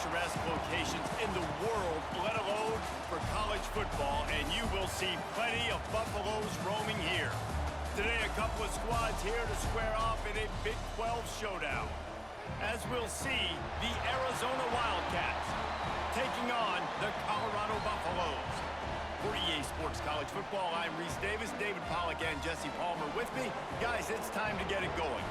picturesque locations in the world, let alone for college football, and you will see plenty of Buffaloes roaming here. Today, a couple of squads here to square off in a Big 12 showdown. As we'll see, the Arizona Wildcats taking on the Colorado Buffaloes. For EA Sports College Football, I'm Reese Davis, David Pollack, and Jesse Palmer with me. Guys, it's time to get it going.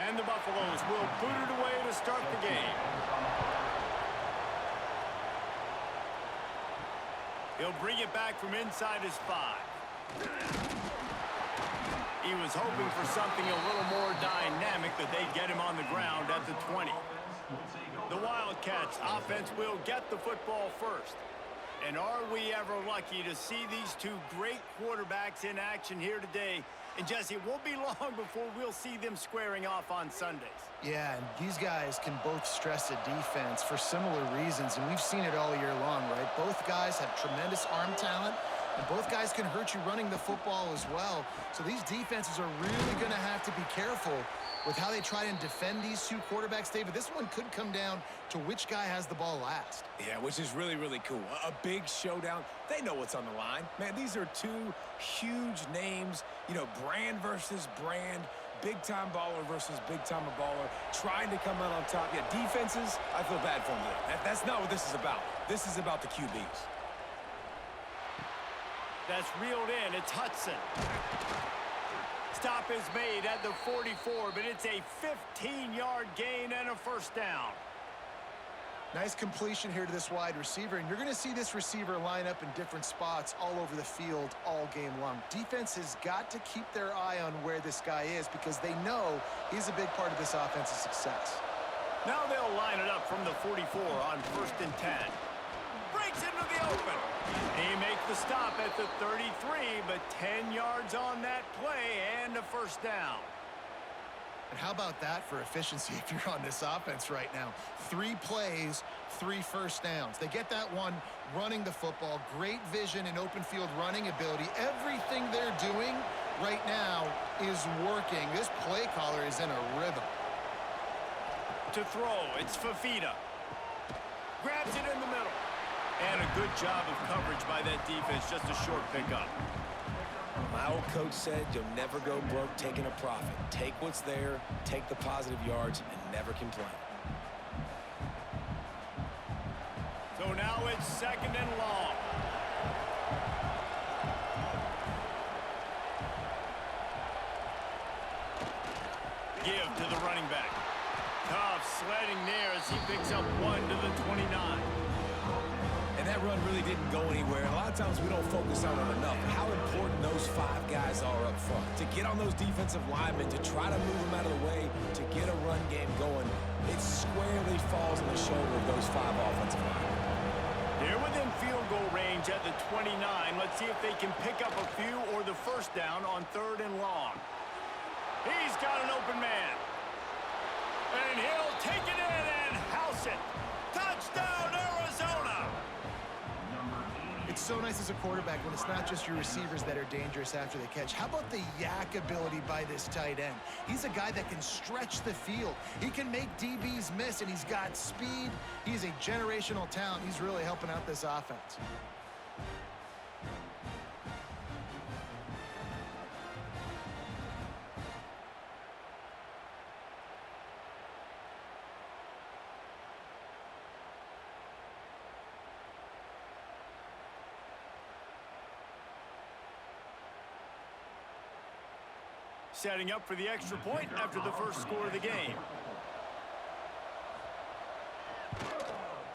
And the Buffaloes will boot it away to start the game. He'll bring it back from inside his 5. He was hoping for something a little more dynamic, but they get him on the ground at the 20. The Wildcats offense will get the football first. And are we ever lucky to see these two great quarterbacks in action here today? And Jesse, it won't be long before we'll see them squaring off on Sundays. Yeah, and these guys can both stress a defense for similar reasons, and we've seen it all year long, right? Both guys have tremendous arm talent, and both guys can hurt you running the football as well. So these defenses are really going to have to be careful with how they try and defend these two quarterbacks, David. This one could come down to which guy has the ball last. Yeah, which is really, really cool. A big showdown. They know what's on the line. Man, these are two huge names, you know, brand versus brand, big-time baller versus big-time baller, trying to come out on top. Yeah, defenses, I feel bad for them today. That's not what this is about. This is about the QBs. That's reeled in. It's Hudson. Stop is made at the 44, but it's a 15-yard gain and a first down. Nice completion here to this wide receiver, and you're going to see this receiver line up in different spots all over the field all game long. Defense has got to keep their eye on where this guy is because they know he's a big part of this offense's success. Now they'll line it up from the 44 on 1st and 10. Breaks into the open. He makes the stop at the 33, but 10 yards on that play and a first down. And how about that for efficiency if you're on this offense right now? 3 plays, 3 first downs. They get that one running the football. Great vision and open field running ability. Everything they're doing right now is working. This play caller is in a rhythm. To throw, it's Fafita. Grabs it in the middle. And a good job of coverage by that defense, just a short pickup. My old coach said you'll never go broke taking a profit. Take what's there, take the positive yards, and never complain. So now it's 2nd and long. Give to the running back. Tough sledding there as he picks up 1 to the 29. And that run really didn't go anywhere. A lot of times we don't focus on it enough. How important those 5 guys are up front. To get on those defensive linemen, to try to move them out of the way, to get a run game going, it squarely falls on the shoulder of those 5 offensive linemen. They're within field goal range at the 29. Let's see if they can pick up a few or the first down on 3rd and long. He's got an open man. And he'll take it in and house it. Touchdown, Arizona! It's so nice as a quarterback when it's not just your receivers that are dangerous after the catch. How about the yak ability by this tight end? He's a guy that can stretch the field. He can make DBs miss, and he's got speed. He's a generational talent. He's really helping out this offense. Setting up for the extra point after the first score of the game.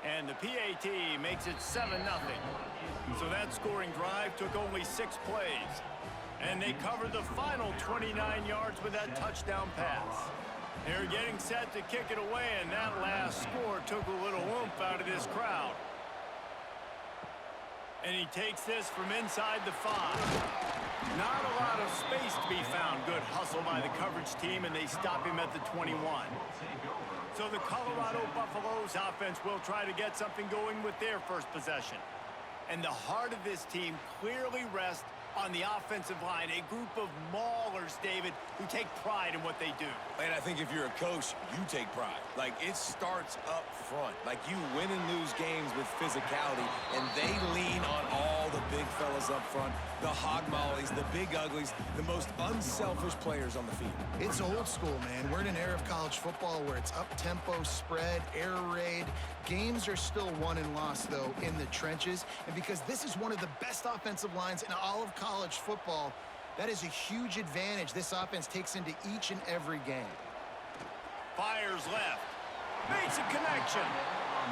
And the PAT makes it 7-0. So that scoring drive took only 6 plays. And they covered the final 29 yards with that touchdown pass. They're getting set to kick it away, and that last score took a little oomph out of this crowd. And he takes this from inside the 5. Not a lot of space to be found. Good hustle by the coverage team, and they stop him at the 21. So the Colorado Buffaloes offense will try to get something going with their first possession. And the heart of this team clearly rests on the offensive line, a group of maulers, David, who take pride in what they do. And I think if you're a coach, you take pride. Like, it starts up front. Like, you win and lose games with physicality, and they lean on all the big fellas up front, the hog mollies, the big uglies, the most unselfish players on the field. It's old school, man. We're in an era of college football where it's up-tempo, spread, air raid. Games are still won and lost, though, in the trenches. And because this is one of the best offensive lines in all of college football, that is a huge advantage this offense takes into each and every game. Fires left. Makes a connection.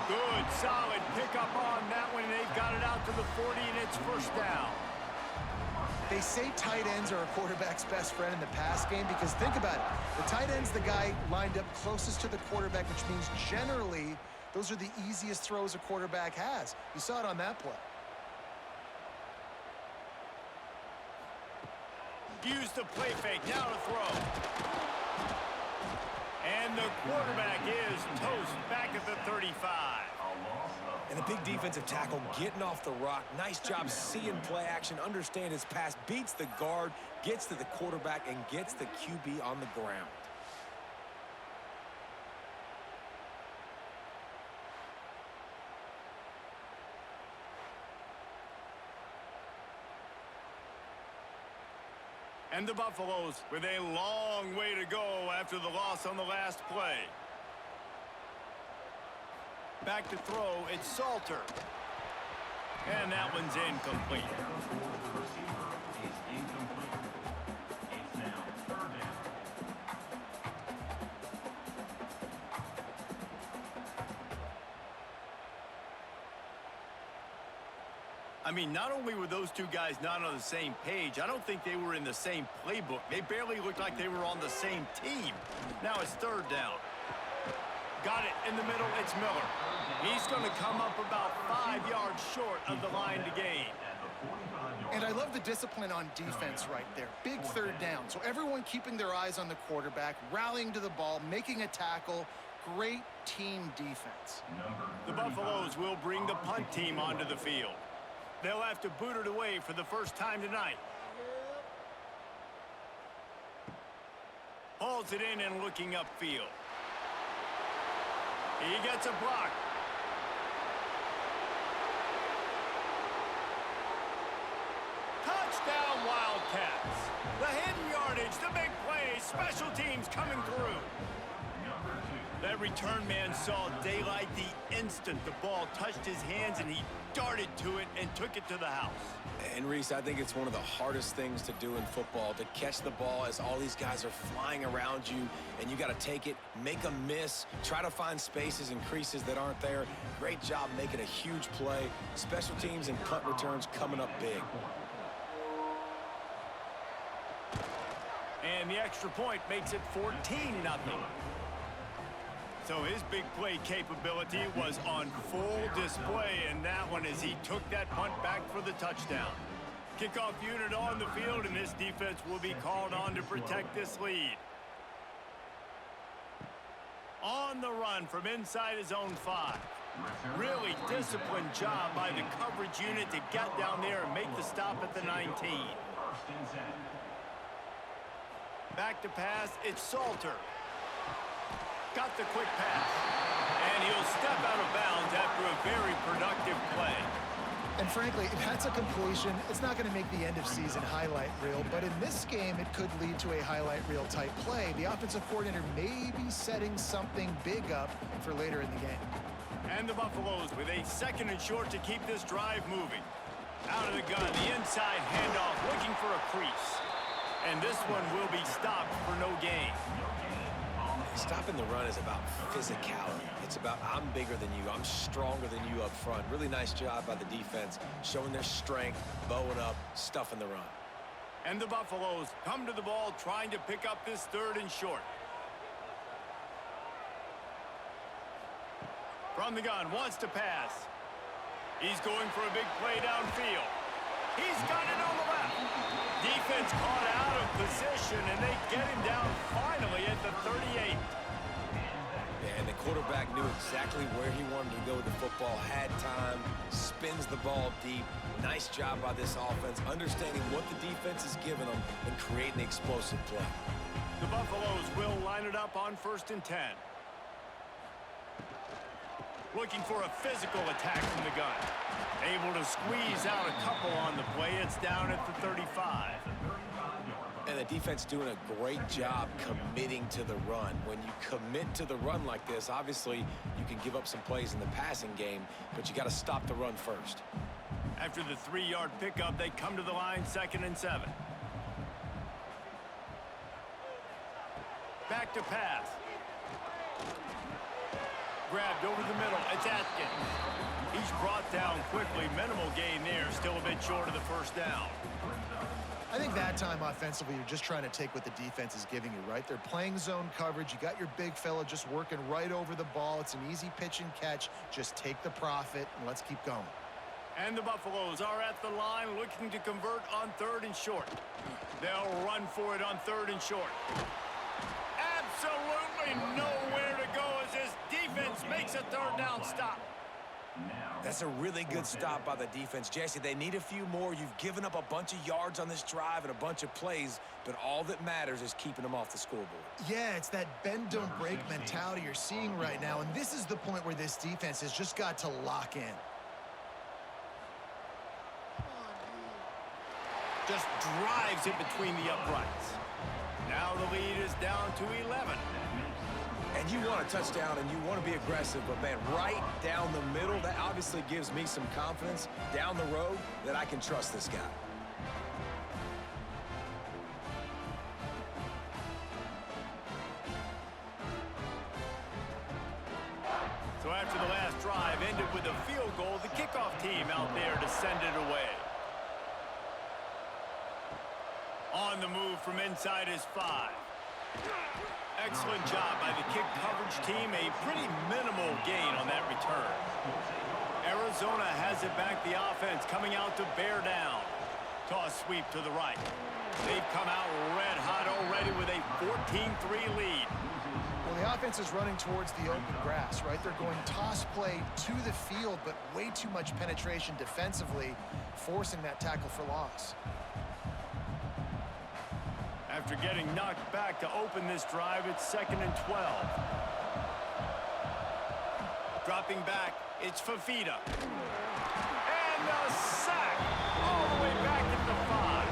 Good, solid pickup on that one, and they've got it out to the 40, and it's first down. They say tight ends are a quarterback's best friend in the pass game because think about it. The tight end's the guy lined up closest to the quarterback, which means generally those are the easiest throws a quarterback has. You saw it on that play. Use the play fake, now to throw. And the quarterback is toast back at the 35. And a big defensive tackle getting off the rock. Nice job seeing play action, understand his pass, beats the guard, gets to the quarterback, and gets the QB on the ground. And the Buffaloes with a long way to go after the loss on the last play. Back to throw, it's Salter. And that one's incomplete. I mean, not only were those two guys not on the same page, I don't think they were in the same playbook. They barely looked like they were on the same team. Now it's third down. Got it in the middle, it's Miller. He's going to come up about 5 yards short of the line to gain. And I love the discipline on defense right there. Big third down. So everyone keeping their eyes on the quarterback, rallying to the ball, making a tackle. Great team defense. The Buffaloes will bring the punt team onto the field. They'll have to boot it away for the first time tonight. Hauls it in and looking upfield. He gets a block. Touchdown, Wildcats. The hidden yardage, the big play, special teams coming through. That return man saw daylight the instant the ball touched his hands, and he darted to it and took it to the house. And Reese, I think it's one of the hardest things to do in football, to catch the ball as all these guys are flying around you, and you got to take it, make a miss, try to find spaces and creases that aren't there. Great job making a huge play. Special teams and punt returns coming up big. And the extra point makes it 14-0. So his big play capability was on full display in that one as he took that punt back for the touchdown. Kickoff unit on the field, and this defense will be called on to protect this lead. On the run from inside his own 5. Really disciplined job by the coverage unit to get down there and make the stop at the 19. Back to pass, it's Salter. Got the quick pass. And he'll step out of bounds after a very productive play. And frankly, if that's a completion, it's not going to make the end of season highlight reel. But in this game, it could lead to a highlight reel type play. The offensive coordinator may be setting something big up for later in the game. And the Buffaloes with a 2nd and short to keep this drive moving. Out of the gun, the inside handoff, looking for a crease. And this one will be stopped for no gain. Stopping the run is about physicality. It's about I'm bigger than you, I'm stronger than you up front. Really nice job by the defense, showing their strength, bowing up, stuffing the run. And the Buffaloes come to the ball trying to pick up this 3rd and short. From the gun, wants to pass. He's going for a big play downfield. He's got it on the left. Defense caught out of position, and they get him down finally at the 38. And the quarterback knew exactly where he wanted to go with the football, had time, spins the ball deep. Nice job by this offense, understanding what the defense is giving them and creating the explosive play. The Buffaloes will line it up on 1st and 10. Looking for a physical attack from the gun. Able to squeeze out a couple on the play. It's down at the 35. And the defense doing a great job committing to the run. When you commit to the run like this, obviously you can give up some plays in the passing game, but you got to stop the run first. After the 3-yard pickup, they come to the line 2nd and 7. Back to pass. Grabbed over the middle. It's Atkins. He's brought down quickly. Minimal gain there. Still a bit short of the 1st down. I think that time offensively, you're just trying to take what the defense is giving you, right? They're playing zone coverage. You got your big fella just working right over the ball. It's an easy pitch and catch. Just take the profit and let's keep going. And the Buffaloes are at the line looking to convert on 3rd and short. They'll run for it on 3rd and short. Absolutely nowhere to go as this defense makes a 3rd down stop. That's a really good stop by the defense. Jesse, they need a few more. You've given up a bunch of yards on this drive and a bunch of plays, but all that matters is keeping them off the scoreboard. Yeah, it's that bend, don't break mentality you're seeing right now, and this is the point where this defense has just got to lock in. Just drives it between the uprights. Now the lead is down to 11. And you want a touchdown and you want to be aggressive, but man, right down the middle, that obviously gives me some confidence down the road that I can trust this guy. So after the last drive ended with a field goal, the kickoff team out there to send it away. On the move from inside his 5. Excellent job by the kick coverage team. A pretty minimal gain on that return. Arizona has it back. The offense coming out to bear down. Toss sweep to the right. They've come out red hot already with a 14-3 lead. Well, the offense is running towards the open grass, right? They're going toss play to the field, but way too much penetration defensively, forcing that tackle for loss. After getting knocked back to open this drive, it's 2nd and 12. Dropping back, it's Fafita. And a sack all the way back at the 5.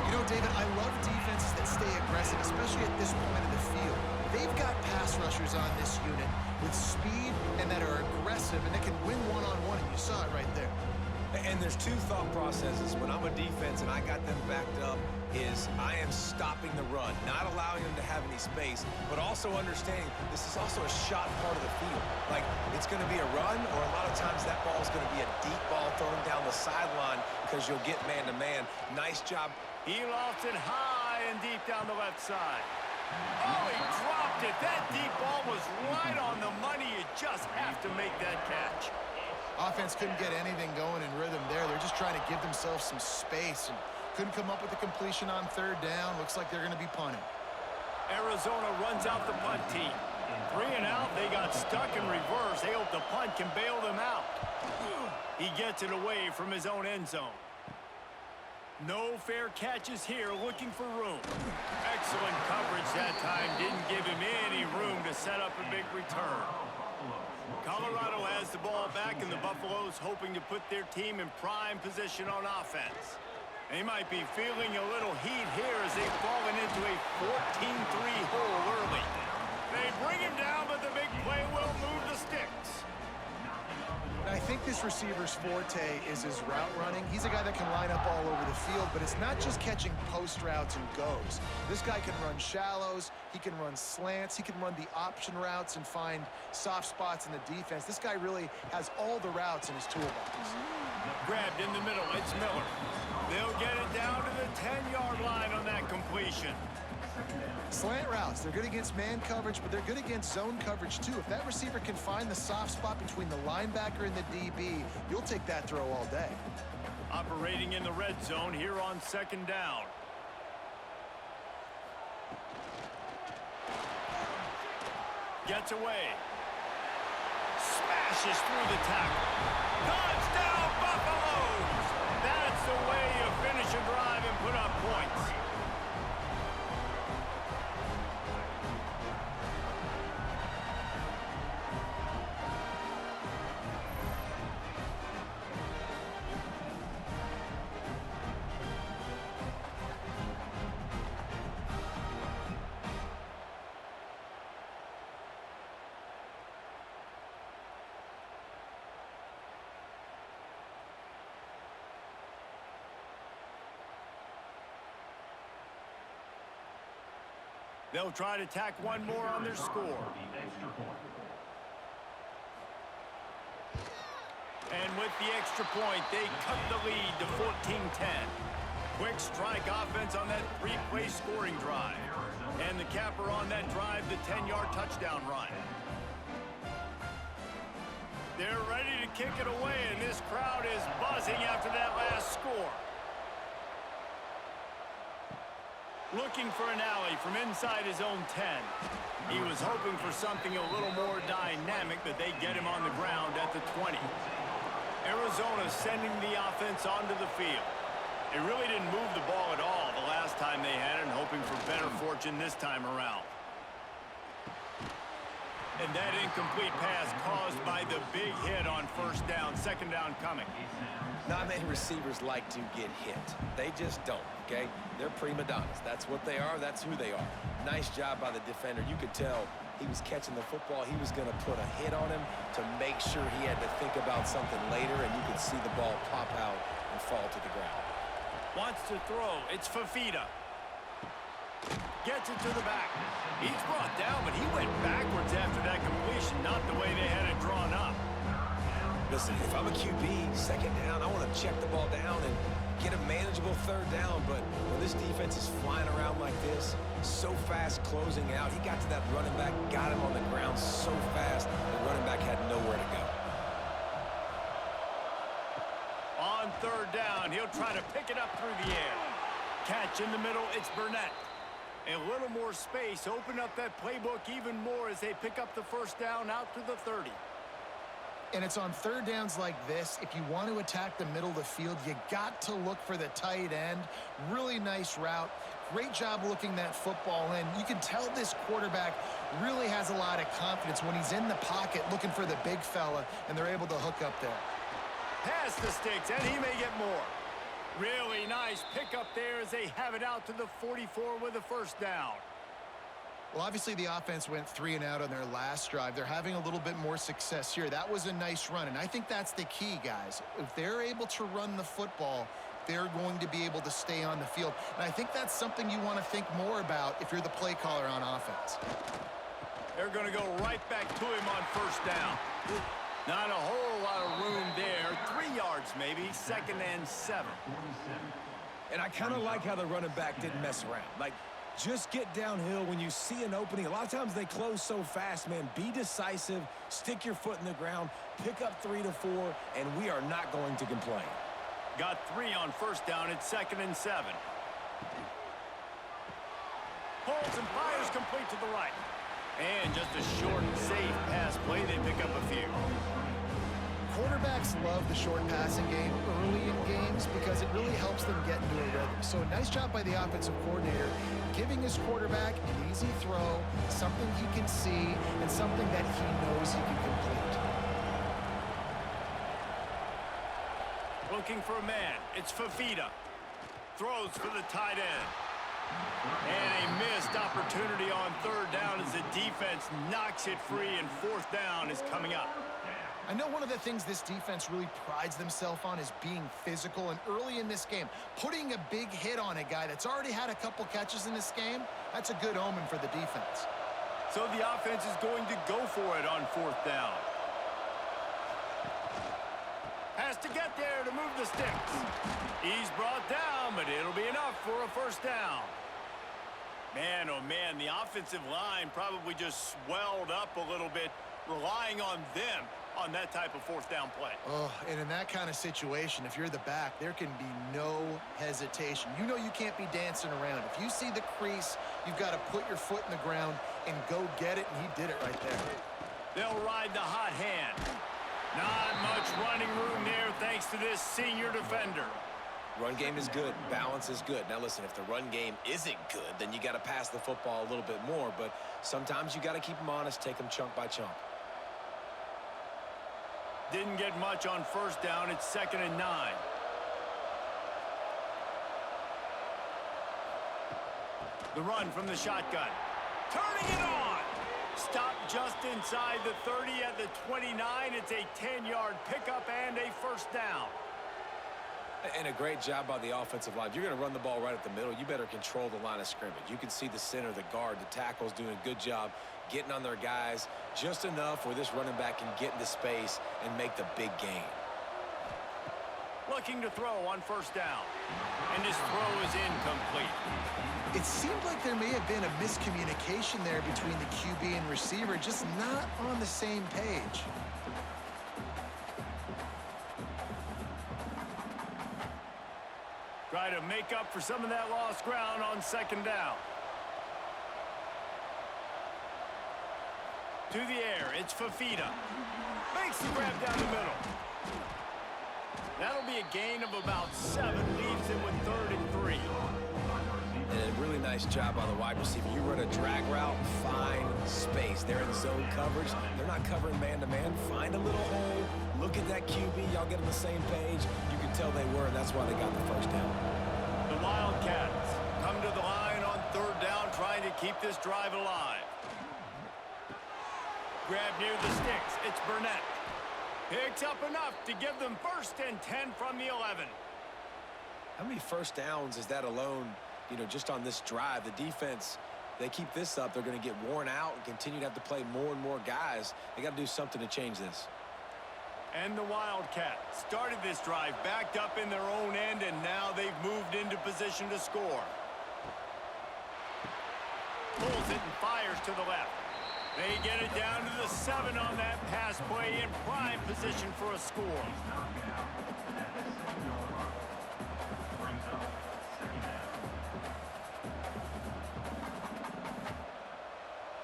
You know, David, I love defenses that stay aggressive, especially at this point of the field. They've got pass rushers on this unit with speed and that are aggressive, and they can win one-on-one, and you saw it right there. And there's two thought processes when I'm a defense and I got them backed up is I am stopping the run, not allowing them to have any space, but also understanding this is also a shot part of the field. Like, it's going to be a run, or a lot of times that ball is going to be a deep ball thrown down the sideline because you'll get man-to-man. Nice job. He lofted high and deep down the left side. Oh, he dropped it. That deep ball was right on the money. You just have to make that catch. Offense couldn't get anything going in rhythm there. They're just trying to give themselves some space and couldn't come up with a completion on 3rd down. Looks like they're going to be punting. Arizona runs out the punt team. 3 and out. They got stuck in reverse. They hope the punt can bail them out. He gets it away from his own end zone. No fair catches here, looking for room. Excellent coverage that time. Didn't give him any room to set up a big return. Colorado has the ball back, and the Buffaloes hoping to put their team in prime position on offense. They might be feeling a little heat here as they've fallen into a 14-3 hole early. They bring him down, but the big play will move the sticks. I think this receiver's forte is his route running. He's a guy that can line up all over the field, but it's not just catching post routes and goes. This guy can run shallows, he can run slants, he can run the option routes and find soft spots in the defense. This guy really has all the routes in his toolbox. Grabbed in the middle, it's Miller. They'll get it down to the 10-yard line on that completion. Slant routes, they're good against man coverage, but they're good against zone coverage too. If that receiver can find the soft spot between the linebacker and the DB, you'll take that throw all day. Operating in the red zone here on 2nd down. Gets away. Smashes through the tackle. Touchdown, Buffaloes! That's the way you finish a drive and put up points. They'll try to tack one more on their score. And with the extra point, they cut the lead to 14-10. Quick strike offense on that three-play scoring drive. And the capper on that drive, the 10-yard touchdown run. They're ready to kick it away, and this crowd is buzzing after that last score. Looking for an alley from inside his own 10. He was hoping for something a little more dynamic, but they get him on the ground at the 20. Arizona sending the offense onto the field. They really didn't move the ball at all the last time they had it, and hoping for better fortune this time around. And that incomplete pass caused by the big hit on first down, second down coming. Not many receivers like to get hit. They just don't, okay? They're prima donnas. That's what they are. That's who they are. Nice job by the defender. You could tell he was catching the football. He was going to put a hit on him to make sure he had to think about something later, and you could see the ball pop out and fall to the ground. Wants to throw. It's Fafita. Gets it to the back. He's brought down, but he went backwards after that completion, not the way they had it drawn up. Listen, if I'm a QB, second down, I want to check the ball down and get a manageable third down. But when this defense is flying around like this, so fast closing out, he got to that running back, got him on the ground so fast, the running back had nowhere to go. On third down, he'll try to pick it up through the air. Catch in the middle, it's Burnett. A little more space, open up that playbook even more as they pick up the first down out to the 30. And it's on third downs like this. If you want to attack the middle of the field, you got to look for the tight end. Really nice route. Great job looking that football in. You can tell this quarterback really has a lot of confidence when he's in the pocket looking for the big fella, and they're able to hook up there. Pass the sticks, and he may get more. Really nice pickup there as they have it out to the 44 with a first down. Well, obviously the offense went 3 and out on their last drive. They're having a little bit more success here. That was a nice run, and I think that's the key, guys. If they're able to run the football, they're going to be able to stay on the field. And I think that's something you want to think more about if you're the play caller on offense. They're going to go right back to him on first down. Not a whole lot of room there. 3 yards maybe, 2nd and 7. And I kind of like how the running back didn't mess around. Like, just get downhill when you see an opening. A lot of times they close so fast, man. Be decisive, stick your foot in the ground, pick up 3 to 4, and we are not going to complain. Got 3 on first down. It's 2nd and 7. Pulls and fires complete to the right. And just a short, safe pass play. They pick up a few. Quarterbacks love the short passing game early in games because it really helps them get into a rhythm. So nice job by the offensive coordinator giving his quarterback an easy throw, something he can see, and something that he knows he can complete. Looking for a man. It's Fafita. Throws for the tight end. And a missed opportunity on third down as the defense knocks it free, and fourth down is coming up. I know one of the things this defense really prides themselves on is being physical, and early in this game, putting a big hit on a guy that's already had a couple catches in this game, that's a good omen for the defense. So the offense is going to go for it on fourth down. Has to get there to move the sticks. He's brought down, but it'll be enough for a first down. Man, oh man, the offensive line probably just swelled up a little bit, relying on them on that type of fourth down play. Oh, and in that kind of situation, if you're the back, there can be no hesitation. You know you can't be dancing around. If you see the crease, you've got to put your foot in the ground and go get it, and he did it right there. They'll ride the hot hand. Not much running room there thanks to this senior defender. Run game is good. Balance is good. Now, listen, if the run game isn't good, then you got to pass the football a little bit more. But sometimes you got to keep them honest, take them chunk by chunk. Didn't get much on first down. It's 2nd and 9. The run from the shotgun. Turning it on. Stopped just inside the 30 at the 29. It's a 10-yard pickup and a first down. And a great job by the offensive line. If you're going to run the ball right at the middle, you better control the line of scrimmage. You can see the center, the guard, the tackles doing a good job getting on their guys just enough where this running back can get into space and make the big gain. Looking to throw on first down. And his throw is incomplete. It seemed like there may have been a miscommunication there between the QB and receiver, just not on the same page. Try to make up for some of that lost ground on 2nd down. To the air, it's Fafita. Makes the grab down the middle. That'll be a gain of about 7. Leaves him with 3rd and 3. And a really nice job by the wide receiver. You run a drag route, find space. They're in zone coverage. They're not covering man-to-man. Find a little hole. Look at that QB. Y'all get on the same page. You can tell they were, and that's why they got the first down. The Wildcats come to the line on 3rd down, trying to keep this drive alive. Grab near the sticks. It's Burnett. Picks up enough to give them 1st and 10 from the 11. How many first downs is that alone, just on this drive? The defense, they keep this up, they're going to get worn out and continue to have to play more and more guys. They got to do something to change this. And the Wildcats started this drive backed up in their own end, and now they've moved into position to score. Pulls it and fires to the left. They get it down to the 7 on that pass play, in prime position for a score.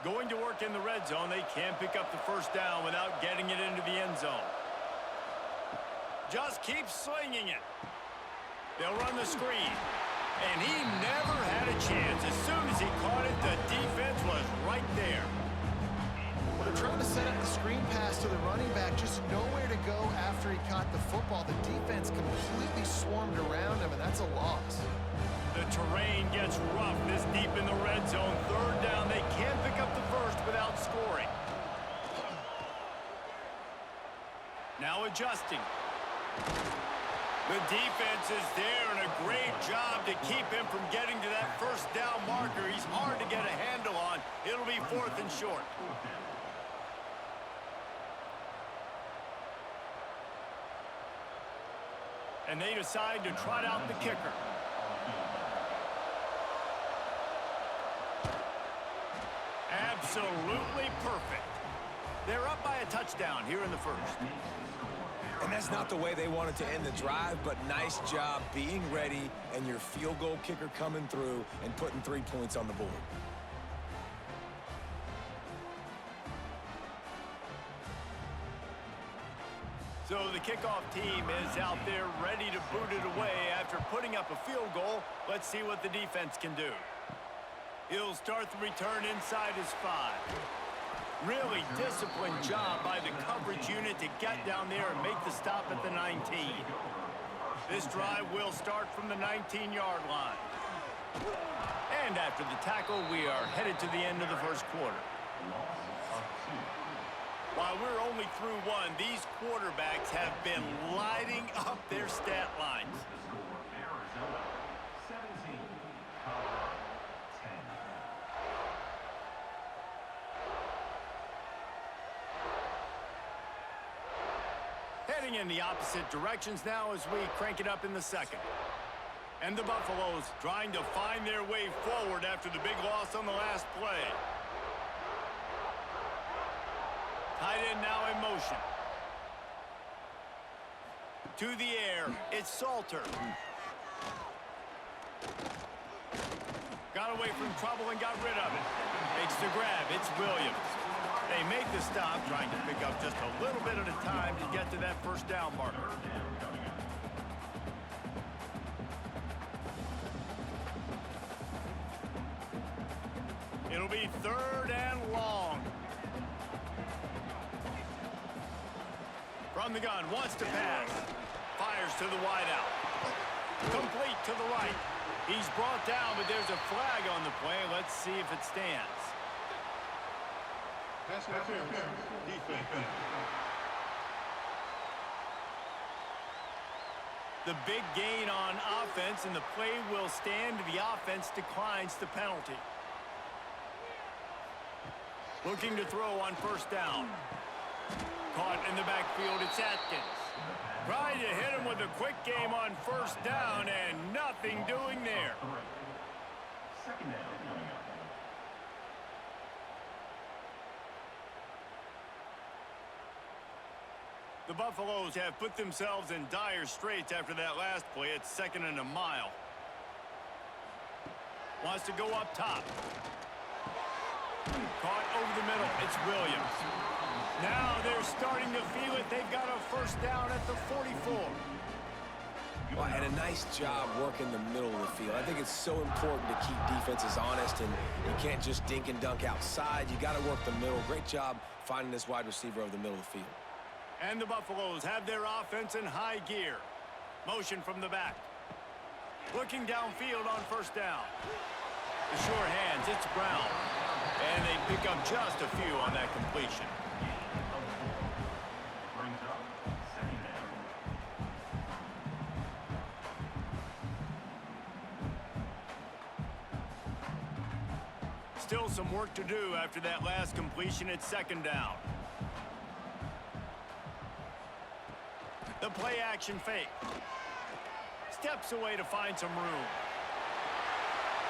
Going to work in the red zone, they can't pick up the first down without getting it into the end zone. Just keeps slinging it. They'll run the screen. And he never had a chance. As soon as he caught it, the defense was right there. They're trying to set up the screen pass to the running back, just nowhere to go after he caught the football. The defense completely swarmed around him, and that's a loss. The terrain gets rough this deep in the red zone. 3rd down, they can't pick up the first without scoring. Now adjusting. The defense is there, and a great job to keep him from getting to that first down marker. He's hard to get a handle on. It'll be 4th and short. And they decide to trot out the kicker. Absolutely perfect. They're up by a touchdown here in the 1st. And that's not the way they wanted to end the drive, but nice job being ready and your field goal kicker coming through and putting 3 points on the board. So the kickoff team is out there ready to boot it away after putting up a field goal. Let's see what the defense can do. He'll start the return inside his 5. Really disciplined job by the coverage unit to get down there and make the stop at the 19. This drive will start from the 19-yard line. And after the tackle, we are headed to the end of the 1st quarter. While we're only through 1, these quarterbacks have been lighting up their stat lines. Heading in the opposite directions now as we crank it up in the 2nd. And the Buffaloes trying to find their way forward after the big loss on the last play. Tight end now in motion. To the air, it's Salter. Got away from trouble and got rid of it. Makes the grab, it's Williams. They make the stop, trying to pick up just a little bit at a time to get to that first down marker. It'll be 3rd and long. From the gun, wants to pass. Fires to the wideout. Complete to the right. He's brought down, but there's a flag on the play. Let's see if it stands. Pass interference. Defense. The big gain on offense, and the play will stand. The offense declines the penalty. Looking to throw on first down. Caught in the backfield, it's Atkins. Trying to hit him with a quick game on first down, and nothing doing there. Second down. The Buffaloes have put themselves in dire straits after that last play. It's 2nd and a mile. Wants to go up top. Caught over the middle. It's Williams. Now they're starting to feel it. They've got a first down at the 44. Well, and a nice job working the middle of the field. I think it's so important to keep defenses honest, and you can't just dink and dunk outside. You got to work the middle. Great job finding this wide receiver over the middle of the field. And the Buffaloes have their offense in high gear. Motion from the back. Looking downfield on first down. The sure hands, it's Brown. And they pick up just a few on that completion. Still some work to do after that last completion. It's 2nd down. The play action fake. Steps away to find some room.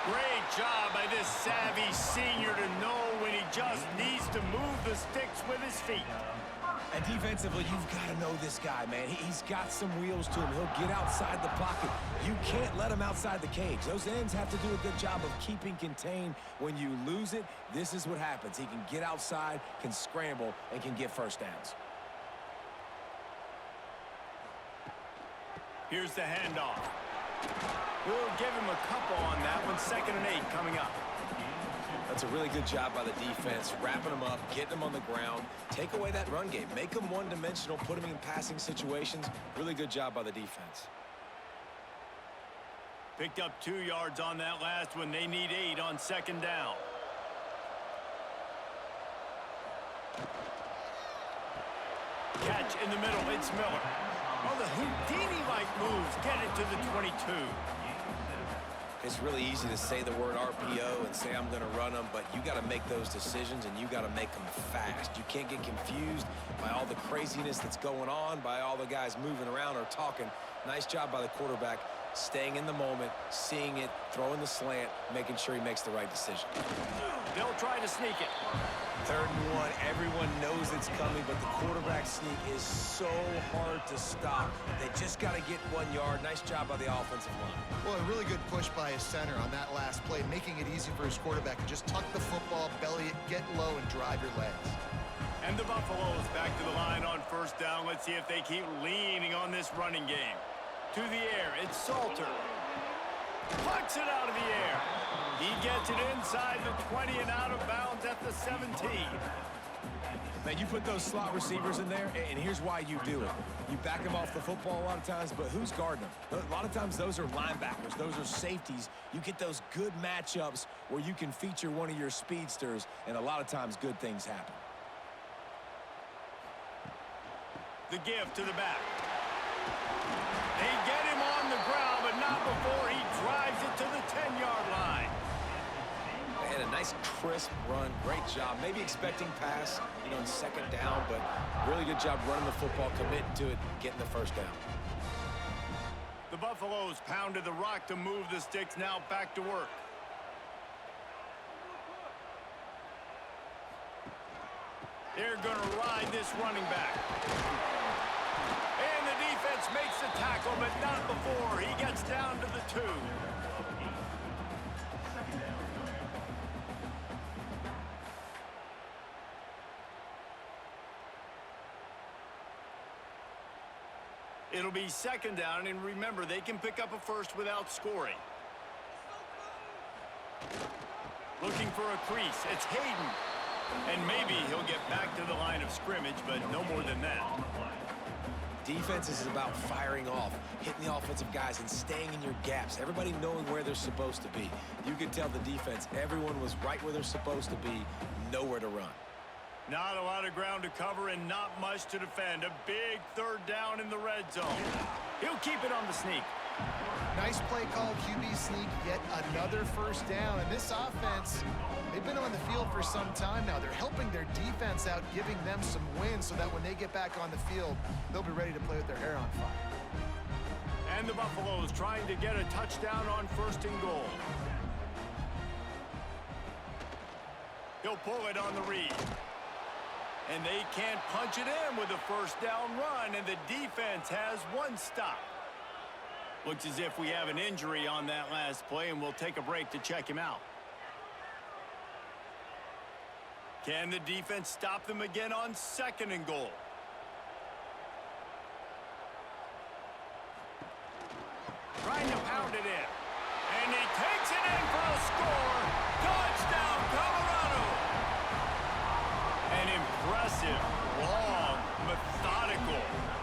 Great job by this savvy senior to know when he just needs to move the sticks with his feet. And defensively, you've got to know this guy, man. He's got some wheels to him. He'll get outside the pocket. You can't let him outside the cage. Those ends have to do a good job of keeping contained. When you lose it, this is what happens. He can get outside, can scramble, and can get first downs. Here's the handoff. We'll give him a couple on that one. 2nd and 8 coming up. That's a really good job by the defense, wrapping them up, getting them on the ground. Take away that run game. Make them one-dimensional, put them in passing situations. Really good job by the defense. Picked up 2 yards on that last one. They need 8 on 2nd down. Catch in the middle. It's Miller. Oh, the Houdini-like moves get it to the 22. It's really easy to say the word RPO and say I'm going to run them, but you got to make those decisions, and you got to make them fast. You can't get confused by all the craziness that's going on, by all the guys moving around or talking. Nice job by the quarterback, staying in the moment, seeing it, throwing the slant, making sure he makes the right decision. They'll try to sneak it. 3rd and 1, everyone knows it's coming, but the quarterback sneak is so hard to stop. They just got to get 1 yard. Nice job by the offensive line. Well, a really good push by his center on that last play, making it easy for his quarterback to just tuck the football, belly it, get low, and drive your legs. And the Buffaloes back to the line on first down. Let's see if they keep leaning on this running game. To the air, it's Salter. Plucks it out of the air. He gets it inside the 20 and out of bounds at the 17. Man, you put those slot receivers in there, and here's why you do it. You back them off the football a lot of times, but who's guarding them? A lot of times those are linebackers. Those are safeties. You get those good matchups where you can feature one of your speedsters, and a lot of times good things happen. The give to the back. They get him on the ground, but not before he drives it to the 10-yard line. And a nice crisp run. Great job. Maybe expecting pass, in 2nd down, but really good job running the football, committing to it, getting the first down. The Buffaloes pounded the rock to move the sticks. Now back to work. They're going to ride this running back. And the defense Lawrence makes the tackle, but not before he gets down to the 2. Second down. It'll be second down, and remember, they can pick up a first without scoring. Looking for a crease. It's Hayden. And maybe he'll get back to the line of scrimmage, but no more than that. Defense is about firing off, hitting the offensive guys, and staying in your gaps. Everybody knowing where they're supposed to be. You could tell the defense, everyone was right where they're supposed to be, nowhere to run. Not a lot of ground to cover and not much to defend. A big third down in the red zone. He'll keep it on the sneak. Nice play call, QB sneak, yet another first down. And this offense, they've been on the field for some time now. They're helping their defense out, giving them some wins so that when they get back on the field, they'll be ready to play with their hair on fire. And the Buffaloes trying to get a touchdown on 1st and goal. He'll pull it on the read. And they can't punch it in with a first down run, and the defense has one stop. Looks as if we have an injury on that last play, and we'll take a break to check him out. Can the defense stop them again on 2nd and goal? Trying to pound it in. And he takes it in for a score. Touchdown, Colorado! An impressive, long, methodical,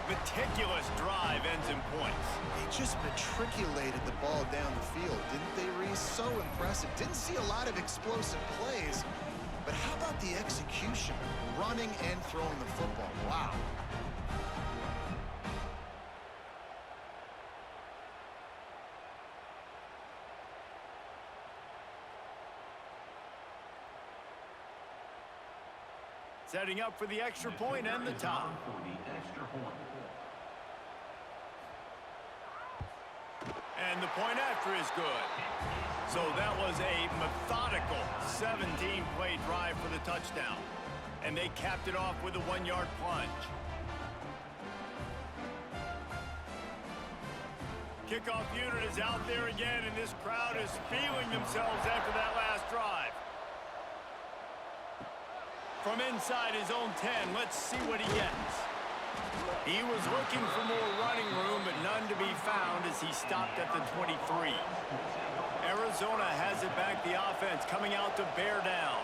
meticulous drive ends in points. They just matriculated the ball down the field, didn't they, Reese? So impressive. Didn't see a lot of explosive plays, but how about the execution? Running and throwing the football. Wow. Setting up for the extra point and the top. For the extra point. And the point after is good. So that was a methodical 17-play drive for the touchdown. And they capped it off with a 1-yard plunge. Kickoff unit is out there again, and this crowd is feeling themselves after that last drive. From inside his own 10, let's see what he gets. He was looking for more running room, but none to be found as he stopped at the 23. Arizona has it back, the offense coming out to bear down.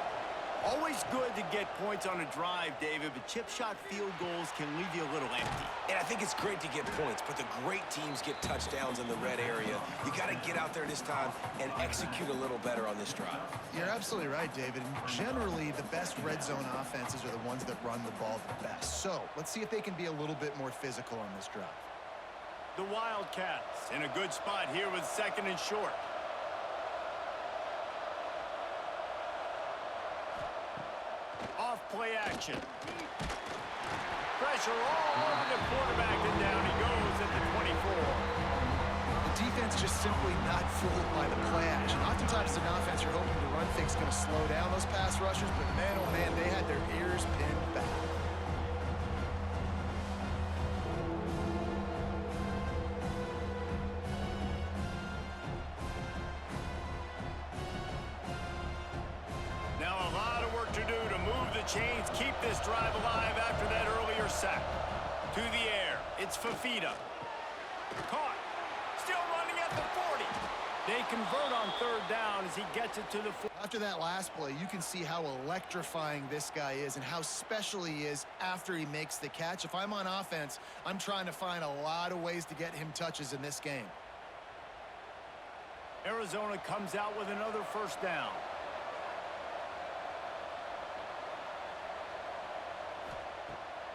Always good to get points on a drive, David, but chip shot field goals can leave you a little empty. And I think it's great to get points, but the great teams get touchdowns in the red area. You got to get out there this time and execute a little better on this drive. You're absolutely right, David. And generally, the best red zone offenses are the ones that run the ball the best. So let's see if they can be a little bit more physical on this drive. The Wildcats in a good spot here with 2nd and short. Off-play action. Pressure all over the quarterback, and down he goes at the 24. The defense just simply not fooled by the play action. Oftentimes, an offense you're hoping to run think's going to slow down those pass rushers, but man, oh man, they had their ears pinned back. Now a lot of work to do to move the chains, keep this drive alive after that earlier sack. To the air, it's Fafita. Caught. Still running at the 40. They convert on 3rd down as he gets it to the 40. After that last play, you can see how electrifying this guy is and how special he is after he makes the catch. If I'm on offense, I'm trying to find a lot of ways to get him touches in this game. Arizona comes out with another 1st down.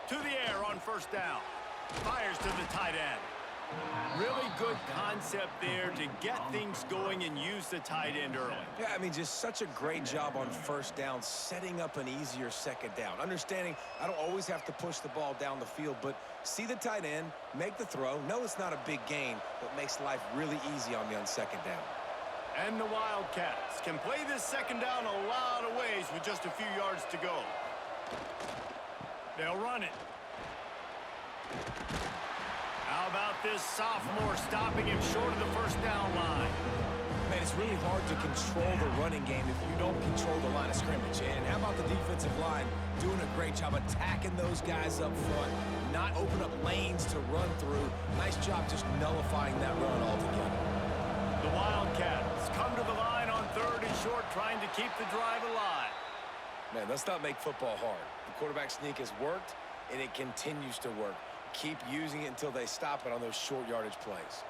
To the air on 1st down. Fires to the tight end. Really good concept there to get things going and use the tight end early. Yeah, I mean, just such a great job on 1st down, setting up an easier 2nd down. Understanding I don't always have to push the ball down the field, but see the tight end, make the throw. No, it's not a big gain, but makes life really easy on me on 2nd down. And the Wildcats can play this 2nd down a lot of ways with just a few yards to go. They'll run it. How about this sophomore stopping him short of the first down line? Man, it's really hard to control the running game if you don't control the line of scrimmage. And how about the defensive line doing a great job attacking those guys up front, not open up lanes to run through. Nice job just nullifying that run altogether. The Wildcats come to the line on 3rd and short, trying to keep the drive alive. Man, let's not make football hard. The quarterback sneak has worked, and it continues to work. Keep using it until they stop it on those short yardage plays.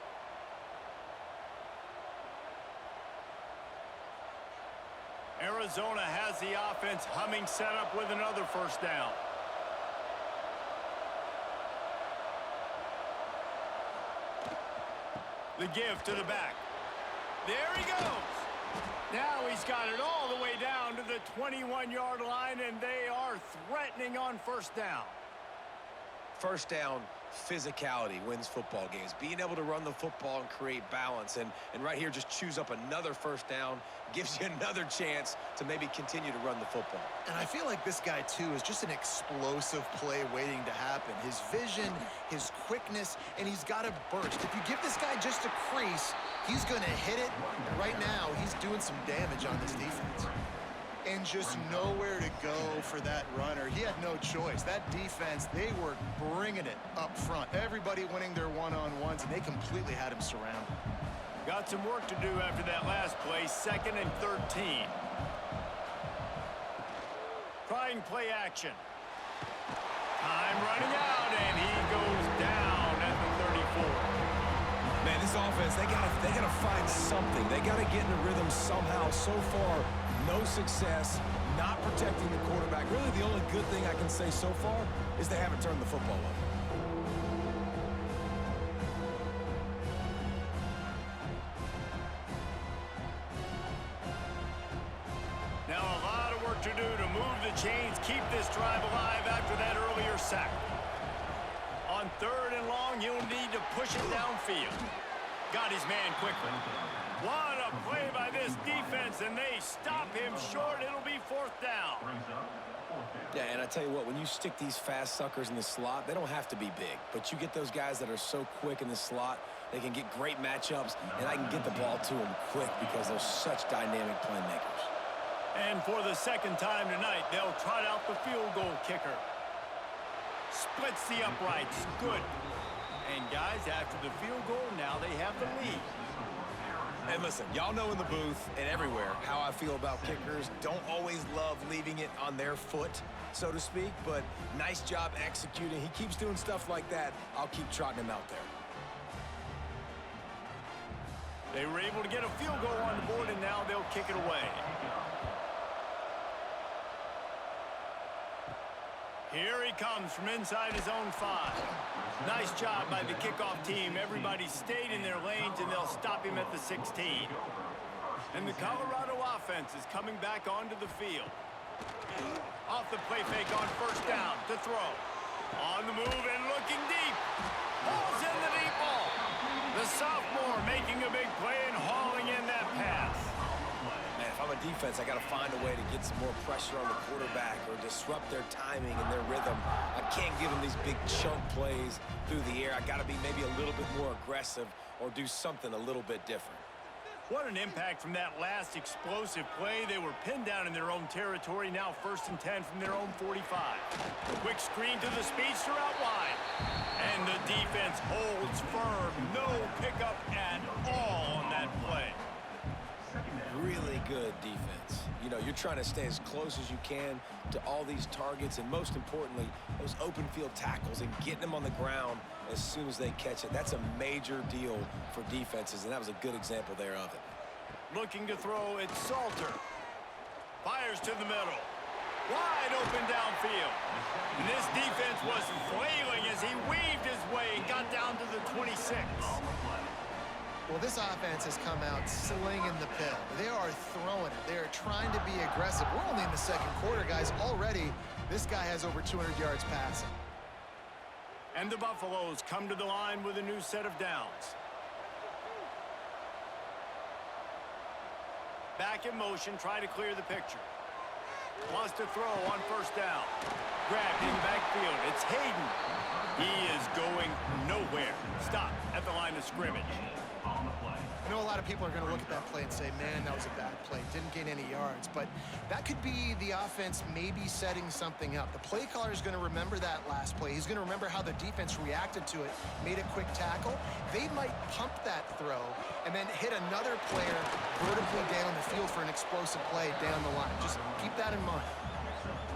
Arizona has the offense humming, set up with another first down. The give to the back. There he goes. Now he's got it all the way down to the 21-yard line, and they are threatening on first down. First down, physicality wins football games. Being able to run the football and create balance. And right here, just choose up another first down, gives you another chance to maybe continue to run the football. And I feel like this guy, too, is just an explosive play waiting to happen. His vision, his quickness, and he's got a burst. If you give this guy just a crease, he's going to hit it. And right now, he's doing some damage on this defense. And just nowhere to go for that runner. He had no choice. That defense, they were bringing it up front. Everybody winning their one-on-ones, and they completely had him surrounded. Got some work to do after that last play, 2nd and 13. Trying play action. Time running out, and he goes down at the 34. Man, this offense, they gotta find something. They gotta get in a rhythm somehow. So far, no success, not protecting the quarterback. Really, the only good thing I can say so far is they haven't turned the football over. Now a lot of work to do to move the chains, keep this drive alive after that earlier sack. On 3rd and long, he'll need to push it downfield. Got his man quickly. What a play by this defense, and they stop him short. It'll be 4th down. Yeah, and I tell you what, when you stick these fast suckers in the slot, they don't have to be big. But you get those guys that are so quick in the slot, they can get great matchups, and I can get the ball to them quick because they're such dynamic playmakers. And for the 2nd time tonight, they'll trot out the field goal kicker. Splits the uprights. Good. And guys, after the field goal, now they have the lead. And listen, y'all know in the booth and everywhere how I feel about kickers. Don't always love leaving it on their foot, so to speak, but nice job executing. He keeps doing stuff like that. I'll keep trotting him out there. They were able to get a field goal on the board, and now they'll kick it away. Here he comes from inside his own 5. Nice job by the kickoff team. Everybody stayed in their lanes, and they'll stop him at the 16. And the Colorado offense is coming back onto the field. Off the play fake on first down to throw. On the move and looking deep. Ball's in the deep ball. The sophomore making a big play and hauling in that pass. Man, if I'm a defense, I got to find a way to get some more pressure on the quarterback or disrupt their timing and their rhythm. I can't give them these big chunk plays through the air. I got to be maybe a little bit more aggressive or do something a little bit different. What an impact from that last explosive play. They were pinned down in their own territory. Now 1st and 10 from their own 45. Quick screen to the speedster out wide. And the defense holds firm. No pickup at all on that play. Really good defense. You know, you're trying to stay as close as you can to all these targets, and most importantly, those open field tackles and getting them on the ground as soon as they catch it. That's a major deal for defenses, and that was a good example there of it. Looking to throw, it's Salter. Fires to the middle. Wide open downfield. And this defense was flailing as he weaved his way and got down to the 26. Well, this offense has come out slinging the pill. They are throwing it. They are trying to be aggressive. We're only in the 2nd quarter, guys. Already, this guy has over 200 yards passing. And the Buffaloes come to the line with a new set of downs. Back in motion, try to clear the picture. Wants to throw on first down. Grabbed in the backfield. It's Hayden. He is going nowhere. Stop at the line of scrimmage. I know a lot of people are going to look at that play and say, man, that was a bad play. Didn't gain any yards. But that could be the offense maybe setting something up. The play caller is going to remember that last play. He's going to remember how the defense reacted to it, made a quick tackle. They might pump that throw and then hit another player vertically down the field for an explosive play down the line. Just keep that in mind.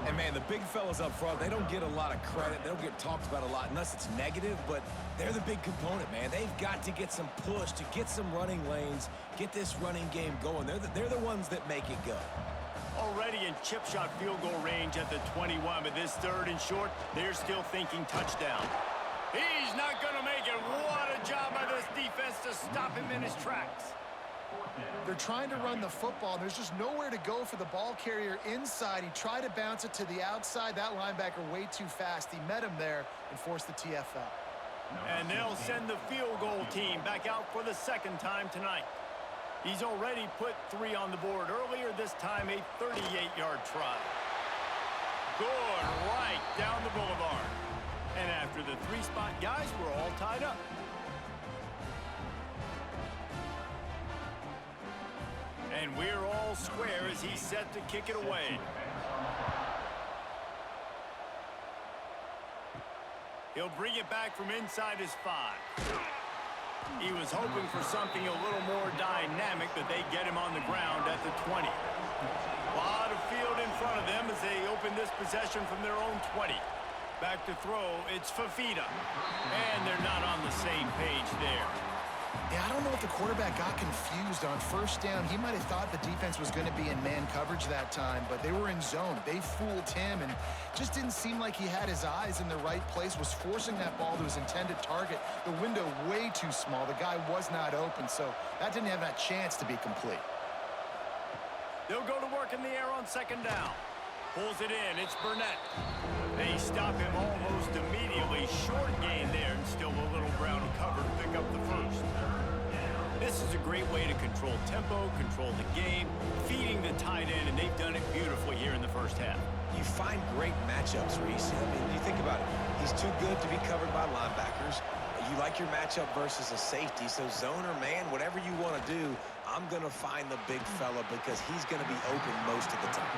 And, man, the big fellas up front, they don't get a lot of credit. They don't get talked about a lot unless it's negative, but they're the big component, man. They've got to get some push, to get some running lanes, get this running game going. They're the ones that make it go. Already in chip shot field goal range at the 21, but this third and short, they're still thinking touchdown. He's not going to make it. What a job by this defense to stop him in his tracks. They're trying to run the football. There's just nowhere to go for the ball carrier inside. He tried to bounce it to the outside. That linebacker way too fast. He met him there and forced the TFL. And they'll send the field goal team back out for the second time tonight. He's already put 3 on the board. Earlier this time, a 38-yard try. Good right down the boulevard. And after the 3-spot guys, we're all tied up. And we're all square as he's set to kick it away. He'll bring it back from inside his 5. He was hoping for something a little more dynamic, but they get him on the ground at the 20. A lot of field in front of them as they open this possession from their own 20. Back to throw, it's Fafita. And they're not on the same page there. Yeah, I don't know if the quarterback got confused on first down. He might have thought the defense was going to be in man coverage that time, but they were in zone. They fooled him and just didn't seem like he had his eyes in the right place, was forcing that ball to his intended target. The window way too small. The guy was not open, so that didn't have that chance to be complete. They'll go to work in the air on second down. Pulls it in. It's Burnett. They stop him almost immediately. Short gain there and still a little ground cover to pick up the first. This is a great way to control tempo, control the game, feeding the tight end, and they've done it beautifully here in the first half. You find great matchups, Reese. I mean, you think about it. He's too good to be covered by linebackers. You like your matchup versus a safety, so zone or man, whatever you want to do, I'm going to find the big fella because he's going to be open most of the time.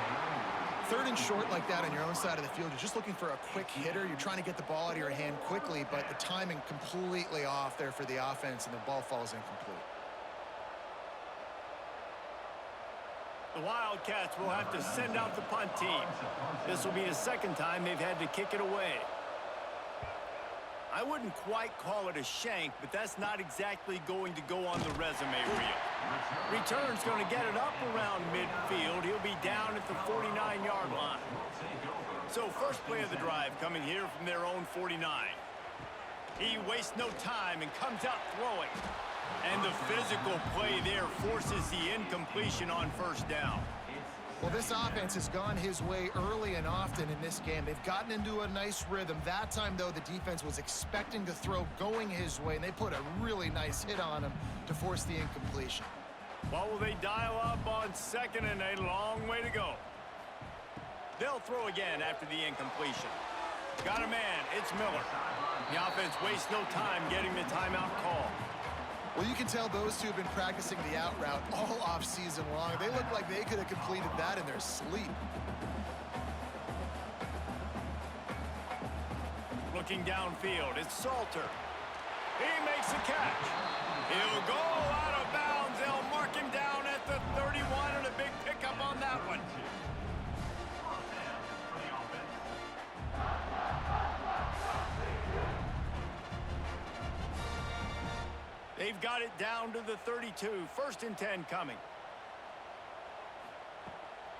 Third and short like that on your own side of the field, you're just looking for a quick hitter. You're trying to get the ball out of your hand quickly, but the timing completely off there for the offense, and the ball falls incomplete. The Wildcats will have to send out the punt team. This will be the second time they've had to kick it away. I wouldn't quite call it a shank, but that's not exactly going to go on the resume reel. Return's going to get it up around midfield. He'll be down at the 49-yard line. So first play of the drive coming here from their own 49. He wastes no time and comes out throwing. And the physical play there forces the incompletion on first down. Well, this offense has gone his way early and often in this game. They've gotten into a nice rhythm. That time, though, the defense was expecting to throw going his way, and they put a really nice hit on him to force the incompletion. Well, will they dial up on second and a long way to go? They'll throw again after the incompletion. Got a man. It's Miller. The offense wastes no time getting the timeout call. Well, you can tell those two have been practicing the out route all off-season long. They look like they could have completed that in their sleep. Looking downfield, it's Salter. He makes a catch. He'll go out of bounds. They'll mark him down at the 31, and a big pickup on that one. They've got it down to the 32. First and 10 coming.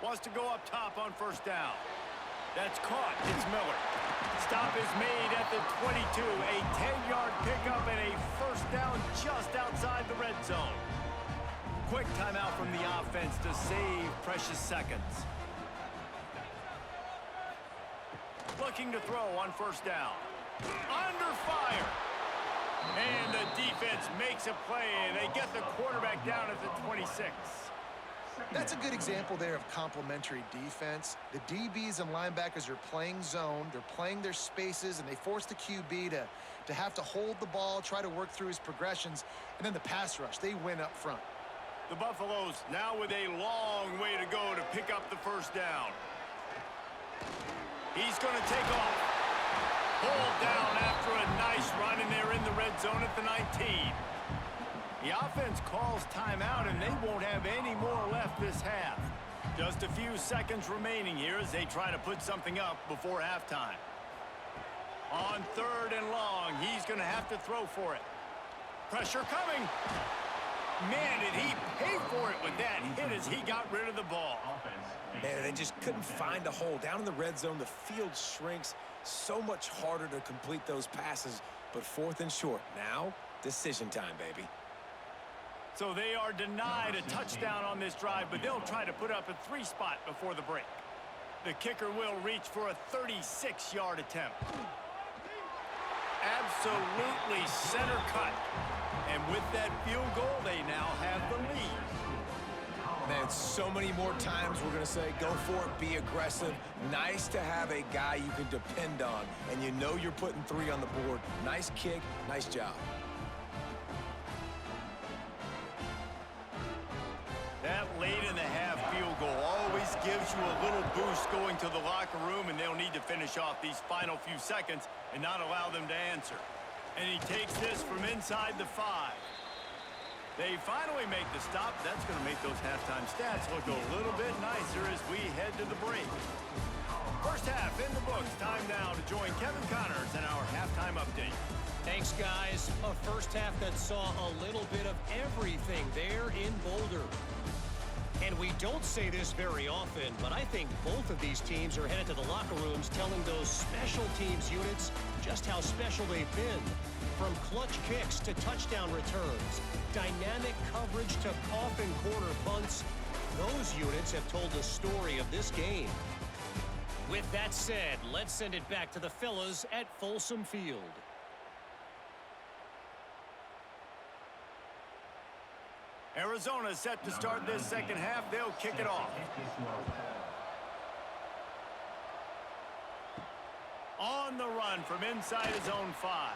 Wants to go up top on first down. That's caught. It's Miller. Stop is made at the 22. A 10-yard pickup and a first down just outside the red zone. Quick timeout from the offense to save precious seconds. Looking to throw on first down. Under fire. And the defense makes a play. They get the quarterback down at the 26. That's a good example there of complementary defense. The DBs and linebackers are playing zone, they're playing their spaces, and they force the QB to have to hold the ball, try to work through his progressions, and then the pass rush, they win up front. The Buffaloes now with a long way to go to pick up the first down. He's going to take off. Pulled down after a nice run, and they're in the red zone at the 19. The offense calls timeout, and they won't have any more left this half. Just a few seconds remaining here as they try to put something up before halftime. On 3rd and long, he's going to have to throw for it. Pressure coming. Man, did he pay for it with that hit as he got rid of the ball. Man, they just couldn't find a hole. Down in the red zone, the field shrinks. So much harder to complete those passes, but 4th and short. Now, decision time, baby. So they are denied a touchdown on this drive, but they'll try to put up a 3-spot before the break. The kicker will reach for a 36-yard attempt. Absolutely center cut. And with that field goal, they now have the lead. Man, so many more times we're going to say, go for it, be aggressive. Nice to have a guy you can depend on, and you know you're putting 3 on the board. Nice kick, nice job. That late in the half field goal always gives you a little boost going to the locker room, and they'll need to finish off these final few seconds and not allow them to answer. And he takes this from inside the 5. They finally make the stop. That's going to make those halftime stats look a little bit nicer as we head to the break. First half in the books. Time now to join Kevin Connors in our halftime update. Thanks, guys. A first half that saw a little bit of everything there in Boulder. And we don't say this very often, but I think both of these teams are headed to the locker rooms telling those special teams units just how special they've been. From clutch kicks to touchdown returns, dynamic coverage to coffin corner punts, those units have told the story of this game. With that said, let's send it back to the fellas at Folsom Field. Arizona set to start this second half. They'll kick it off. On the run from inside his own 5.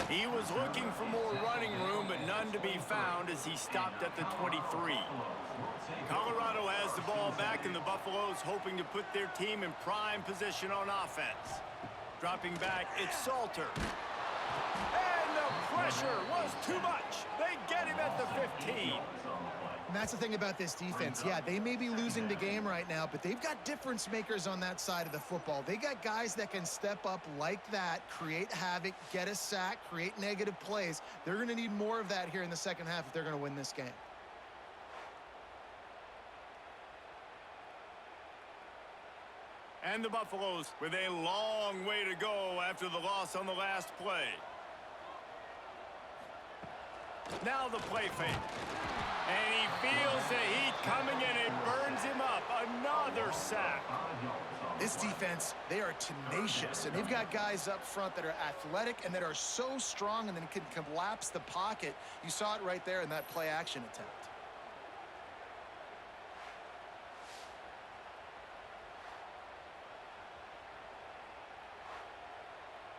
He was looking for more running room, but none to be found as he stopped at the 23. Colorado has the ball back, and the Buffaloes hoping to put their team in prime position on offense. Dropping back, it's Salter. And the pressure was too much. They get him at the 15. And that's the thing about this defense. Yeah, they may be losing the game right now, but they've got difference makers on that side of the football. They got guys that can step up like that, create havoc, get a sack, create negative plays. They're going to need more of that here in the second half if they're going to win this game. And the Buffaloes with a long way to go after the loss on the last play. Now the play fake. And he feels the heat coming, and it burns him up. Another sack. This defense, they are tenacious, and they've got guys up front that are athletic and that are so strong and then can collapse the pocket. You saw it right there in that play action attempt.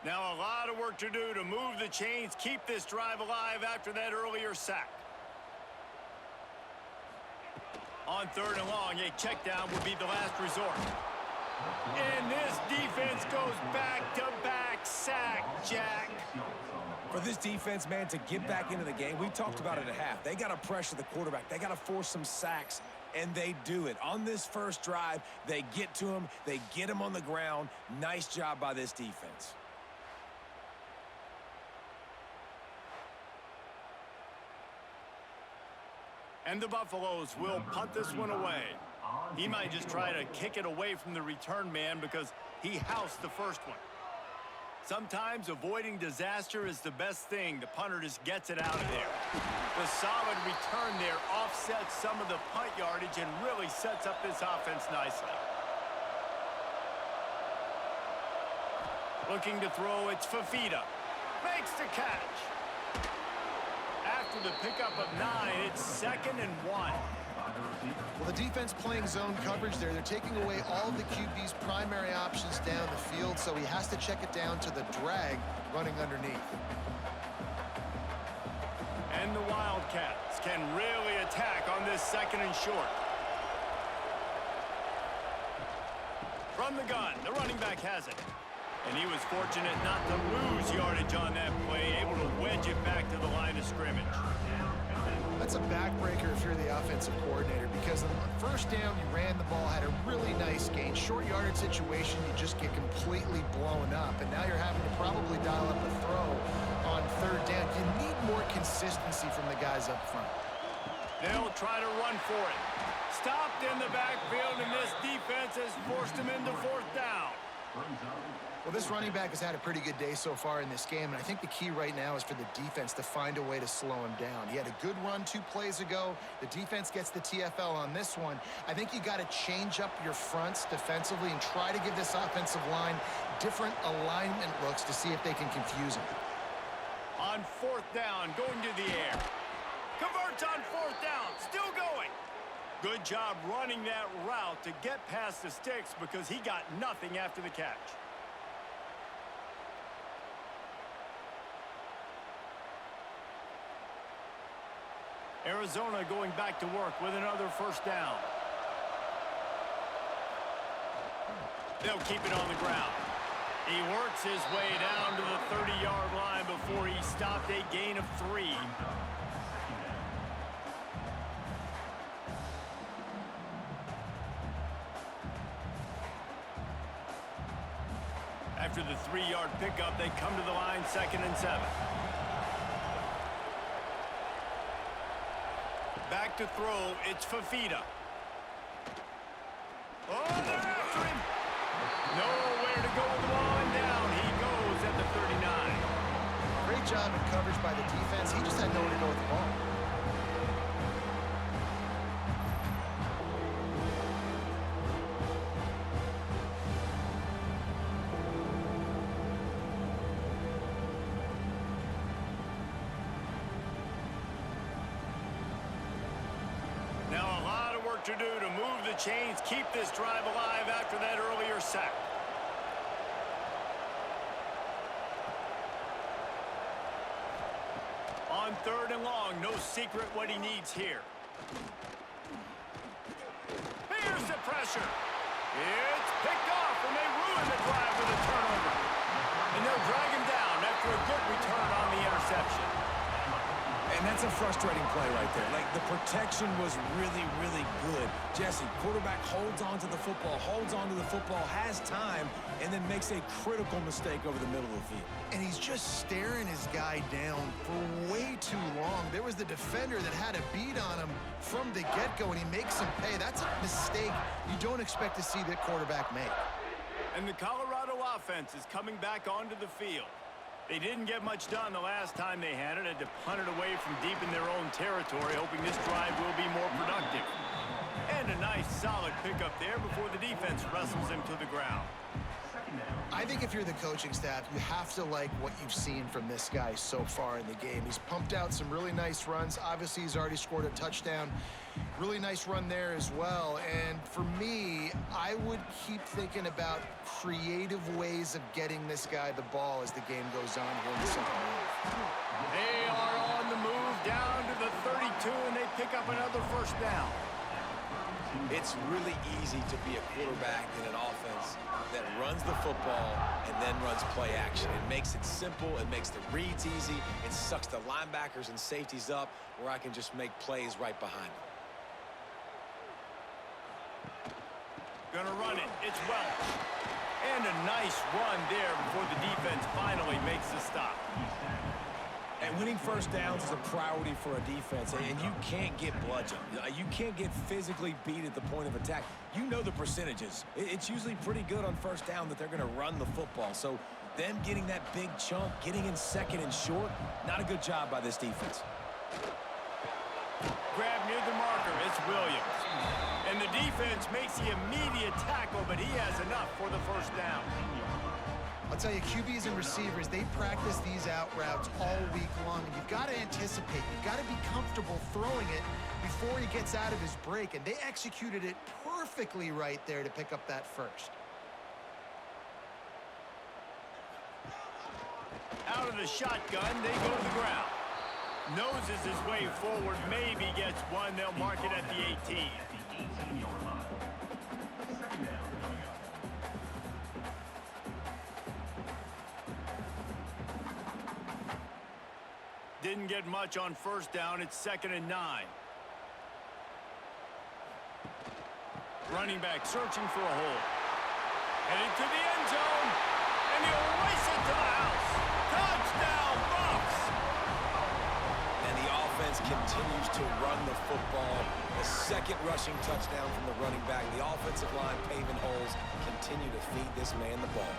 Now a lot of work to do to move the chains, keep this drive alive after that earlier sack. On 3rd and long, a check down would be the last resort. And this defense goes back-to-back sack, Jack. For this defense, man, to get back into the game, we talked about it at half. They got to pressure the quarterback. They got to force some sacks, and they do it. On this first drive, they get to him. They get him on the ground. Nice job by this defense. And the Buffaloes will punt this one away. He might just try to kick it away from the return man because he housed the first one. Sometimes avoiding disaster is the best thing. The punter just gets it out of there. The solid return there offsets some of the punt yardage and really sets up this offense nicely. Looking to throw, it's Fafita. Makes the catch. After the pickup of 9, it's 2nd and 1. Well, the defense playing zone coverage there. They're taking away all of the QB's primary options down the field, so he has to check it down to the drag running underneath. And the Wildcats can really attack on this 2nd and short. From the gun, the running back has it. And he was fortunate not to lose yardage on that play, able to wedge it back to the line of scrimmage. That's a backbreaker if you're the offensive coordinator, because on the 1st down, you ran the ball, had a really nice gain. Short yardage situation, you just get completely blown up, and now you're having to probably dial up a throw on 3rd down. You need more consistency from the guys up front. They'll try to run for it. Stopped in the backfield, and this defense has forced him into 4th down. Well, this running back has had a pretty good day so far in this game, and I think the key right now is for the defense to find a way to slow him down. He had a good run 2 plays ago. The defense gets the TFL on this one. I think you got to change up your fronts defensively and try to give this offensive line different alignment looks to see if they can confuse him. On 4th down, going to the air. Converts on 4th down, still going. Good job running that route to get past the sticks because he got nothing after the catch. Arizona going back to work with another 1st down. They'll keep it on the ground. He works his way down to the 30-yard line before he stopped, a gain of 3. After the 3-yard pickup, they come to the line 2nd and 7. Back to throw, it's Fafita. Oh, they're after him. Nowhere to go with the ball, and down he goes at the 39. Great job in coverage by the defense. He just had nowhere to go with the ball. To do to move the chains, keep this drive alive after that earlier sack. On 3rd and long, no secret what he needs here. Here's the pressure. It's picked off, and they ruin the drive with a turnover. And they'll drag him down after a good return on the interception. And that's a frustrating play right there. Like, the protection was really, really good. Jesse, quarterback holds on to the football, has time, and then makes a critical mistake over the middle of the field. And he's just staring his guy down for way too long. There was the defender that had a beat on him from the get-go, and he makes him pay. That's a mistake you don't expect to see that quarterback make. And the Colorado offense is coming back onto the field. They didn't get much done the last time they had it. Had to punt it away from deep in their own territory, hoping this drive will be more productive. And a nice, solid pickup there before the defense wrestles him to the ground. I think if you're the coaching staff, you have to like what you've seen from this guy so far in the game. He's pumped out some really nice runs. Obviously, he's already scored a touchdown. Really nice run there as well. And for me, I would keep thinking about creative ways of getting this guy the ball as the game goes on here in the second half. They are on the move down to the 32, and they pick up another 1st down. It's really easy to be a quarterback in an offense that runs the football and then runs play action. It makes it simple. It makes the reads easy. It sucks the linebackers and safeties up where I can just make plays right behind them. Gonna run it. It's Welch. And a nice run there before the defense finally makes the stop. And winning 1st downs is a priority for a defense, and you can't get bludgeoned. You can't get physically beat at the point of attack. You know the percentages. It's usually pretty good on 1st down that they're going to run the football. So them getting that big chunk, getting in 2nd and short, not a good job by this defense. Grab near the marker. It's Williams. And the defense makes the immediate tackle, but he has enough for the 1st down. I'll tell you, QBs and receivers, they practice these out routes all week long, and you've got to anticipate. You've got to be comfortable throwing it before he gets out of his break, and they executed it perfectly right there to pick up that first. Out of the shotgun, they go to the ground. Noses his way forward, maybe gets one. They'll mark it at the 18. Didn't get much on first down. It's 2nd and 9. Running back searching for a hole. Headed to the end zone. And he'll race it to the house. Touchdown, Buffs! And the offense continues to run the football. The second rushing touchdown from the running back. The offensive line paving holes. Continue to feed this man the ball.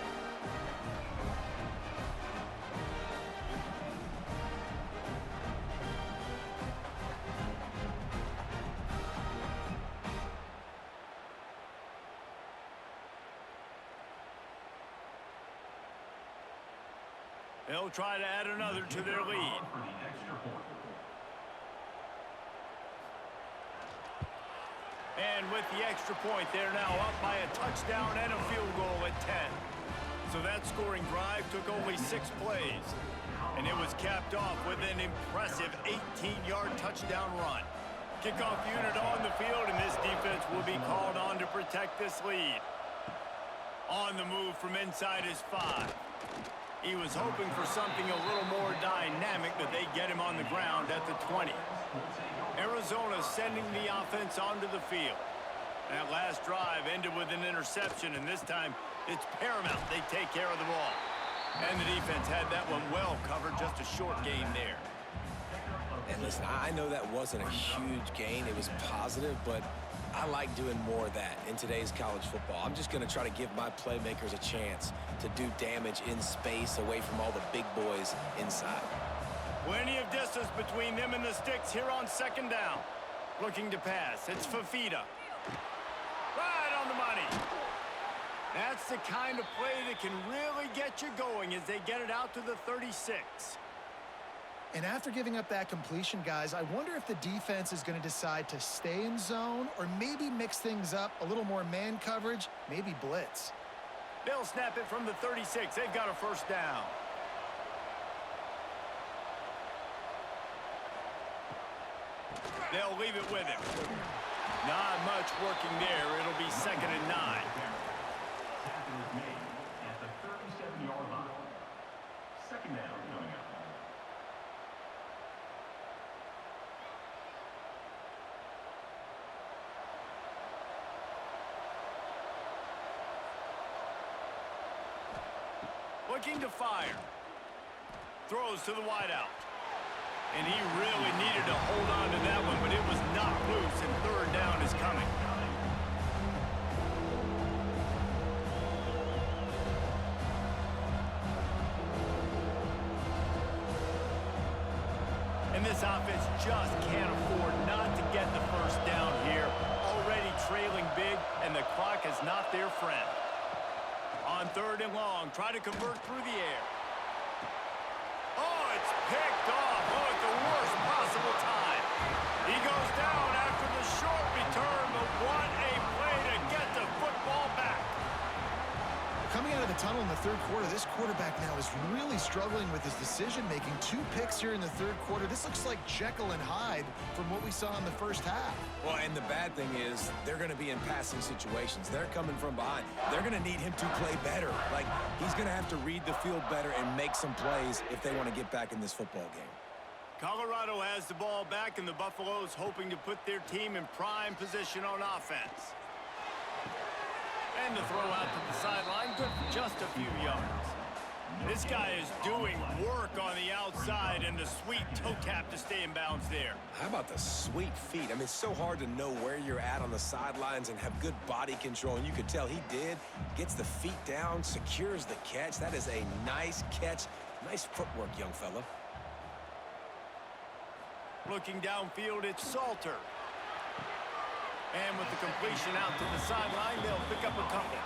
They'll try to add another to their lead. And with the extra point, they're now up by a touchdown and a field goal at 10. So that scoring drive took only 6 plays. And it was capped off with an impressive 18-yard touchdown run. Kickoff unit on the field, and this defense will be called on to protect this lead. On the move from inside his 5. He was hoping for something a little more dynamic, but they get him on the ground at the 20. Arizona sending the offense onto the field. That last drive ended with an interception, and this time it's paramount they take care of the ball. And the defense had that one well covered, just a short gain there. And listen, I know that wasn't a huge gain. It was positive, but I like doing more of that in today's college football. I'm just going to try to give my playmakers a chance to do damage in space away from all the big boys inside. Plenty of distance between them and the sticks here on 2nd down. Looking to pass. It's Fafita. Right on the money. That's the kind of play that can really get you going as they get it out to the 36. And after giving up that completion, guys, I wonder if the defense is going to decide to stay in zone or maybe mix things up, a little more man coverage, maybe blitz. They'll snap it from the 36. They've got a first down. They'll leave it with him. Not much working there. It'll be 2nd and 9. Tackle is made at the 37-yard line. 2nd down coming up. Looking to fire. Throws to the wideout. And he really needed to hold on to that one, but it was not loose, and 3rd down is coming. And this offense just can't afford not to get the first down here. Already trailing big, and the clock is not their friend. On 3rd and long, try to convert through the air. Oh, it's picked off. Oh, at the worst possible time. He goes down after the short return, but what a play to get the football back. Coming out of the tunnel in the 3rd quarter, this quarterback now is really struggling with his decision-making. 2 picks here in the 3rd quarter. This looks like Jekyll and Hyde from what we saw in the first half. Well, and the bad thing is they're going to be in passing situations. They're coming from behind. They're going to need him to play better. Like, he's going to have to read the field better and make some plays if they want to get back in this football game. Colorado has the ball back, and the Buffaloes hoping to put their team in prime position on offense. And the throw out to the sideline, good for just a few yards. This guy is doing work on the outside, and the sweet toe tap to stay in bounds there. How about the sweet feet? I mean, it's so hard to know where you're at on the sidelines and have good body control, and you could tell he did. Gets the feet down, secures the catch. That is a nice catch. Nice footwork, young fella. Looking downfield, it's Salter. And with the completion out to the sideline, they'll pick up a couple.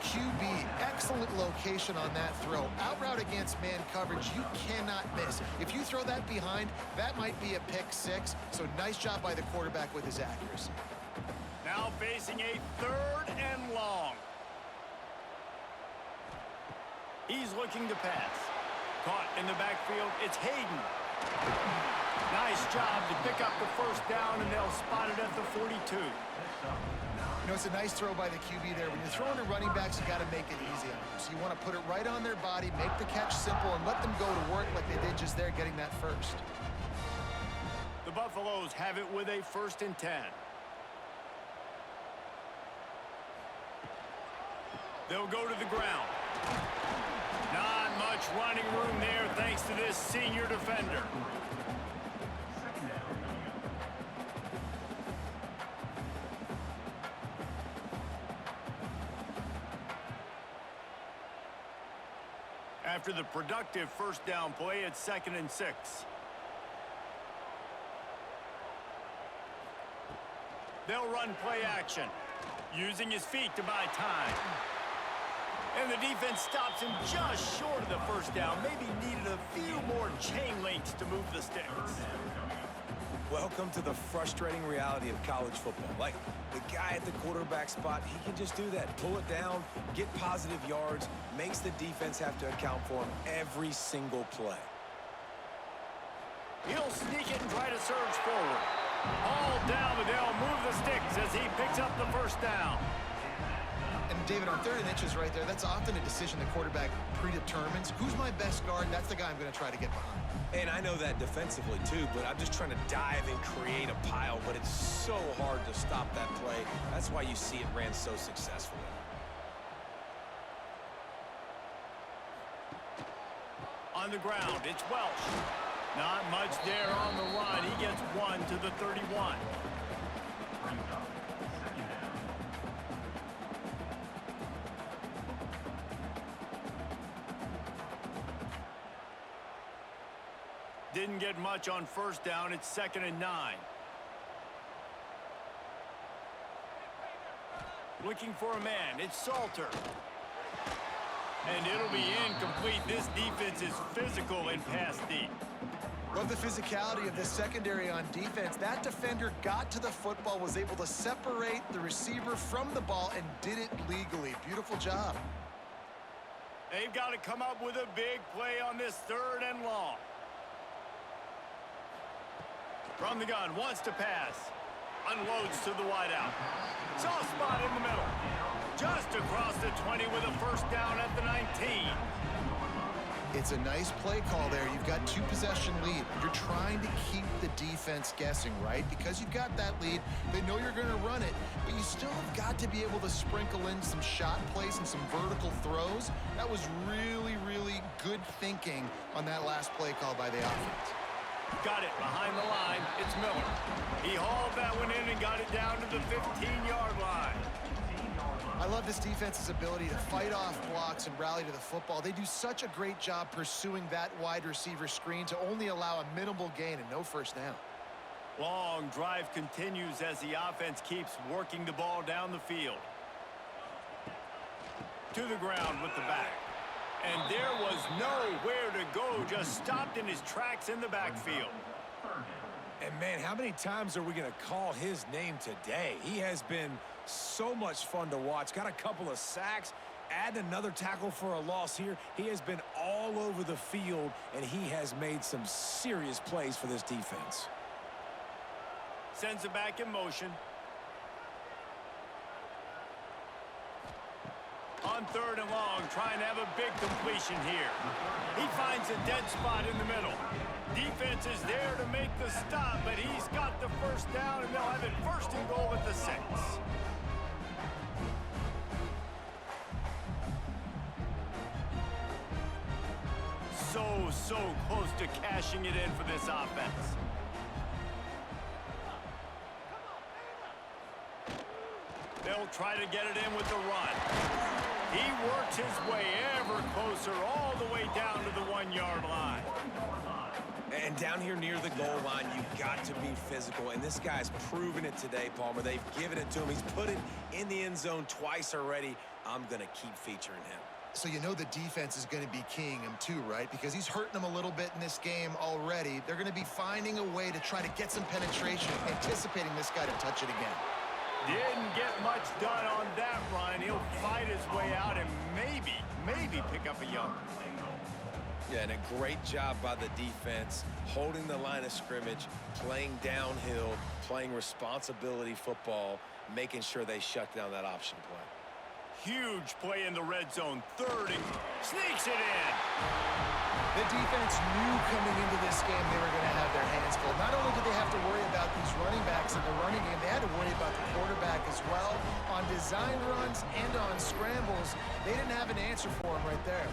QB, excellent location on that throw. Out route against man coverage, you cannot miss. If you throw that behind, that might be a pick six. So nice job by the quarterback with his accuracy. Now facing a 3rd and long. He's looking to pass. Caught in the backfield, it's Hayden. Nice job to pick up the first down, and they'll spot it at the 42. You know, it's a nice throw by the QB there. When you're throwing to running backs, you got to make it easy on them. So you want to put it right on their body, make the catch simple, and let them go to work like they did just there, getting that first. The Buffaloes have it with a 1st and 10. They'll go to the ground. Not much running room there thanks to this senior defender. After the productive first down play, it's 2nd and 6. They'll run play action, using his feet to buy time. And the defense stops him just short of the first down. Maybe needed a few more chain links to move the sticks. Welcome to the frustrating reality of college football. Like, the guy at the quarterback spot, he can just do that. Pull it down, get positive yards, makes the defense have to account for him every single play. He'll sneak it and try to surge forward. All down, but they'll move the sticks as he picks up the first down. And David, on 3rd and inches right there, that's often a decision the quarterback predetermines. Who's my best guard? That's the guy I'm going to try to get behind. And I know that defensively too, but I'm just trying to dive and create a pile, but it's so hard to stop that play. That's why you see it ran so successfully. On the ground, it's Welsh. Not much there on the run. He gets 1 to the 31. Didn't get much on first down. It's 2nd and 9. Looking for a man. It's Salter. And it'll be incomplete. This defense is physical and pass deep. Love the physicality of this secondary on defense. That defender got to the football, was able to separate the receiver from the ball, and did it legally. Beautiful job. They've got to come up with a big play on this 3rd and long. From the gun, wants to pass. Unloads to the wideout. Soft spot in the middle. Just across the 20 with a first down at the 19. It's a nice play call there. You've got 2-possession lead. You're trying to keep the defense guessing, right? Because you've got that lead, they know you're going to run it, but you still have got to be able to sprinkle in some shot plays and some vertical throws. That was really, really good thinking on that last play call by the offense. Got it behind the line. It's Miller. He hauled that one in and got it down to the 15-yard line. I love this defense's ability to fight off blocks and rally to the football. They do such a great job pursuing that wide receiver screen to only allow a minimal gain and no first down. Long drive continues as the offense keeps working the ball down the field. To the ground with the back. And there was nowhere to go, just stopped in his tracks in the backfield. And man, how many times are we going to call his name today? He has been so much fun to watch. Got a couple of sacks, add another tackle for a loss here. He has been all over the field, and he has made some serious plays for this defense. Sends it back in motion. On 3rd and long, trying to have a big completion here. He finds a dead spot in the middle. Defense is there to make the stop, but he's got the first down, and they'll have it 1st and goal at the 6. So close to cashing it in for this offense. They'll try to get it in with the run. He works his way ever closer all the way down to the 1-yard line. And down here near the goal line, you've got to be physical. And this guy's proven it today, Palmer. They've given it to him. He's put it in the end zone twice already. I'm going to keep featuring him. So you know the defense is going to be keying him too, right? Because he's hurting them a little bit in this game already. They're going to be finding a way to try to get some penetration, anticipating this guy to touch it again. Didn't get much done on that run. He'll fight his way out and maybe pick up a yard. Yeah, and a great job by the defense, holding the line of scrimmage, playing downhill, playing responsibility football, making sure they shut down that option play. Huge play in the red zone. Third and sneaks it in. The defense knew coming into this game they were going to have their hands full. Not only did they have to worry about these running backs in the running game, they had to worry about the quarterback as well. On design runs and on scrambles, they didn't have an answer for him right there.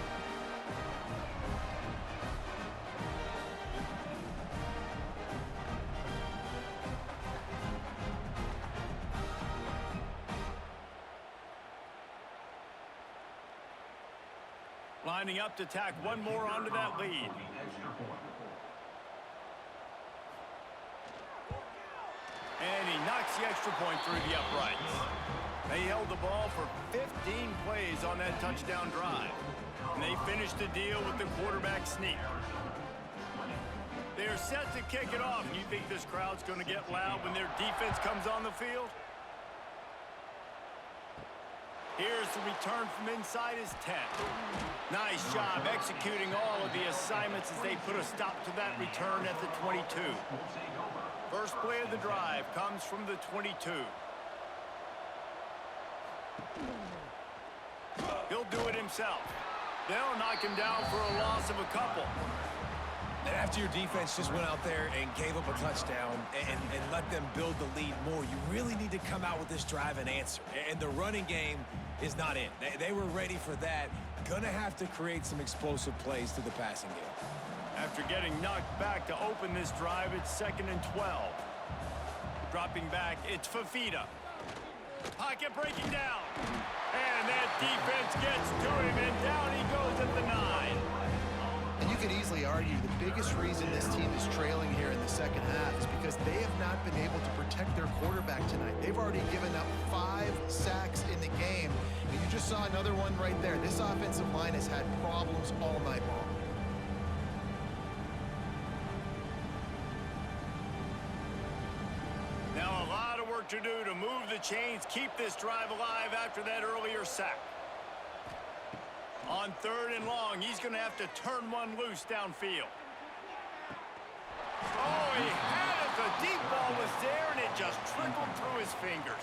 Lining up to tack one more onto that lead. And he knocks the extra point through the uprights. They held the ball for 15 plays on that touchdown drive. And they finished the deal with the quarterback sneak. They're set to kick it off. You think this crowd's going to get loud when their defense comes on the field? Here's the return from inside his 10. Nice job executing all of the assignments as they put a stop to that return at the 22. First play of the drive comes from the 22. He'll do it himself. They'll knock him down for a loss of a couple. And after your defense just went out there and gave up a touchdown and let them build the lead more, you really need to come out with this drive and answer. And the running game is not in. They were ready for that. Gonna have to create some explosive plays through the passing game. After getting knocked back to open this drive, it's 2nd and 12. Dropping back, it's Fafita. Pocket breaking down. And that defense gets to him, and down he goes at the 9. And you could easily argue the biggest reason this team is trailing here in the second half is because they have not been able to protect their quarterback tonight. They've already given up 5 sacks in the game. And you just saw another one right there. This offensive line has had problems all night long. Now a lot of work to do to move the chains, keep this drive alive after that earlier sack. On 3rd and long, he's going to have to turn one loose downfield. Oh, he had it. The deep ball was there, and it just trickled through his fingers.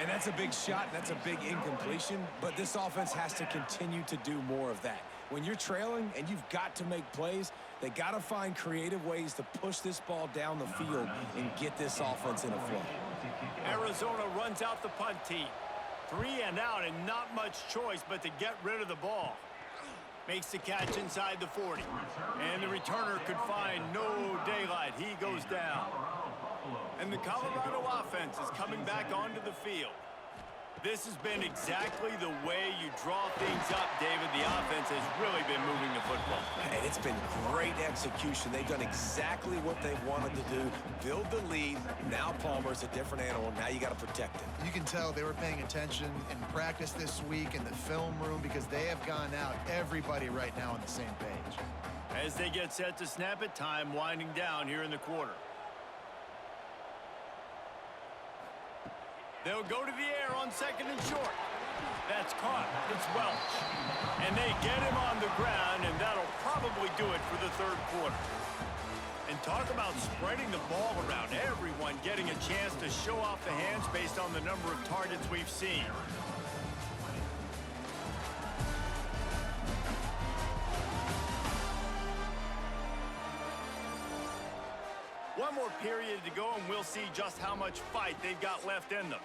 And that's a big shot. That's a big incompletion. But this offense has to continue to do more of that. When you're trailing and you've got to make plays, they got to find creative ways to push this ball down the field and get this offense in a flow. Arizona runs out the punt team. 3 and out, and not much choice but to get rid of the ball. Makes the catch inside the 40. And the returner could find no daylight. He goes down. And the Colorado offense is coming back onto the field. This has been exactly the way you draw things up, David. The offense has really been moving the football. And it's been great execution. They've done exactly what they wanted to do. Build the lead. Now Palmer's a different animal. Now you got to protect him. You can tell they were paying attention in practice this week in the film room because they have gone out, everybody right now on the same page. As they get set to snap it, time winding down here in the quarter. They'll go to the air on 2nd and short. That's caught. It's Welch. And they get him on the ground, and that'll probably do it for the 3rd quarter. And talk about spreading the ball around. Everyone getting a chance to show off the hands based on the number of targets we've seen. One more period to go, and we'll see just how much fight they've got left in them.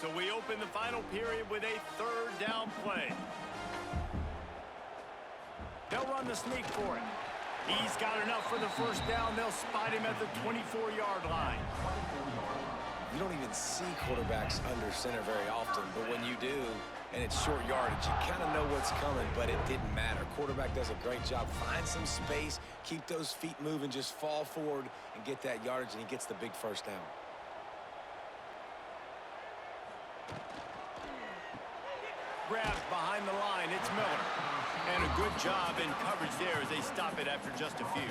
So we open the final period with a 3rd down play. They'll run the sneak for it. He's got enough for the 1st down. They'll spot him at the 24-yard line. you don't even see quarterbacks under center very often, but when you do, and it's short yardage, you kind of know what's coming, but it didn't matter. Quarterback does a great job. Find some space, keep those feet moving, just fall forward and get that yardage, and he gets the big first down. Grabbed behind the line, it's Miller. And a good job in coverage there as they stop it after just a few.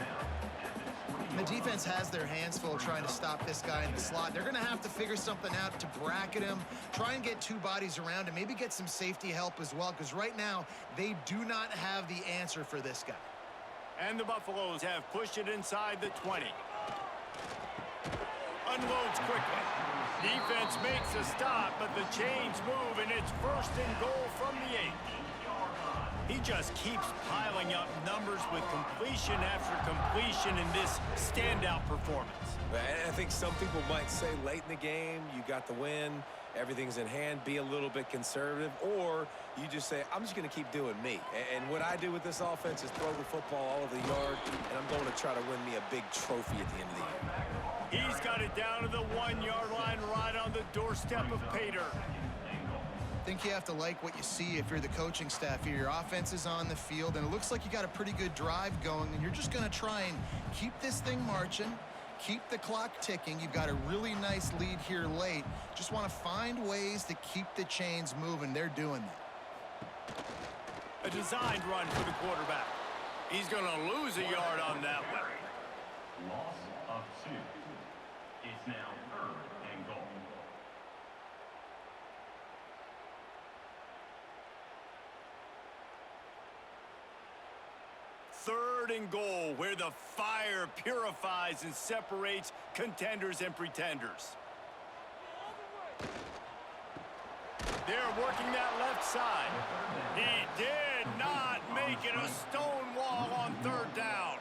The defense has their hands full trying to stop this guy in the slot. They're going to have to figure something out to bracket him, try and get two bodies around him, maybe get some safety help as well, because right now they do not have the answer for this guy. And the Buffaloes have pushed it inside the 20. Unloads quickly. Defense makes a stop, but the chains move, and it's 1st and goal from the 8. He just keeps piling up numbers with completion after completion in this standout performance. And I think some people might say late in the game, you got the win, everything's in hand, be a little bit conservative, or you just say, I'm just going to keep doing me. And what I do with this offense is throw the football all over the yard, and I'm going to try to win me a big trophy at the end of the year. He's got it down to the 1-yard line right on the doorstep of Pater. I think you have to like what you see if you're the coaching staff here. Your offense is on the field, and it looks like you got a pretty good drive going, and you're just going to try and keep this thing marching, keep the clock ticking. You've got a really nice lead here late. Just want to find ways to keep the chains moving. They're doing that. A designed run for the quarterback. He's going to lose a yard on that one. Loss of 2. It's now 3rd and goal. Third and goal, where the fire purifies and separates contenders and pretenders. They're working that left side. He did not make it a stone wall on 3rd down.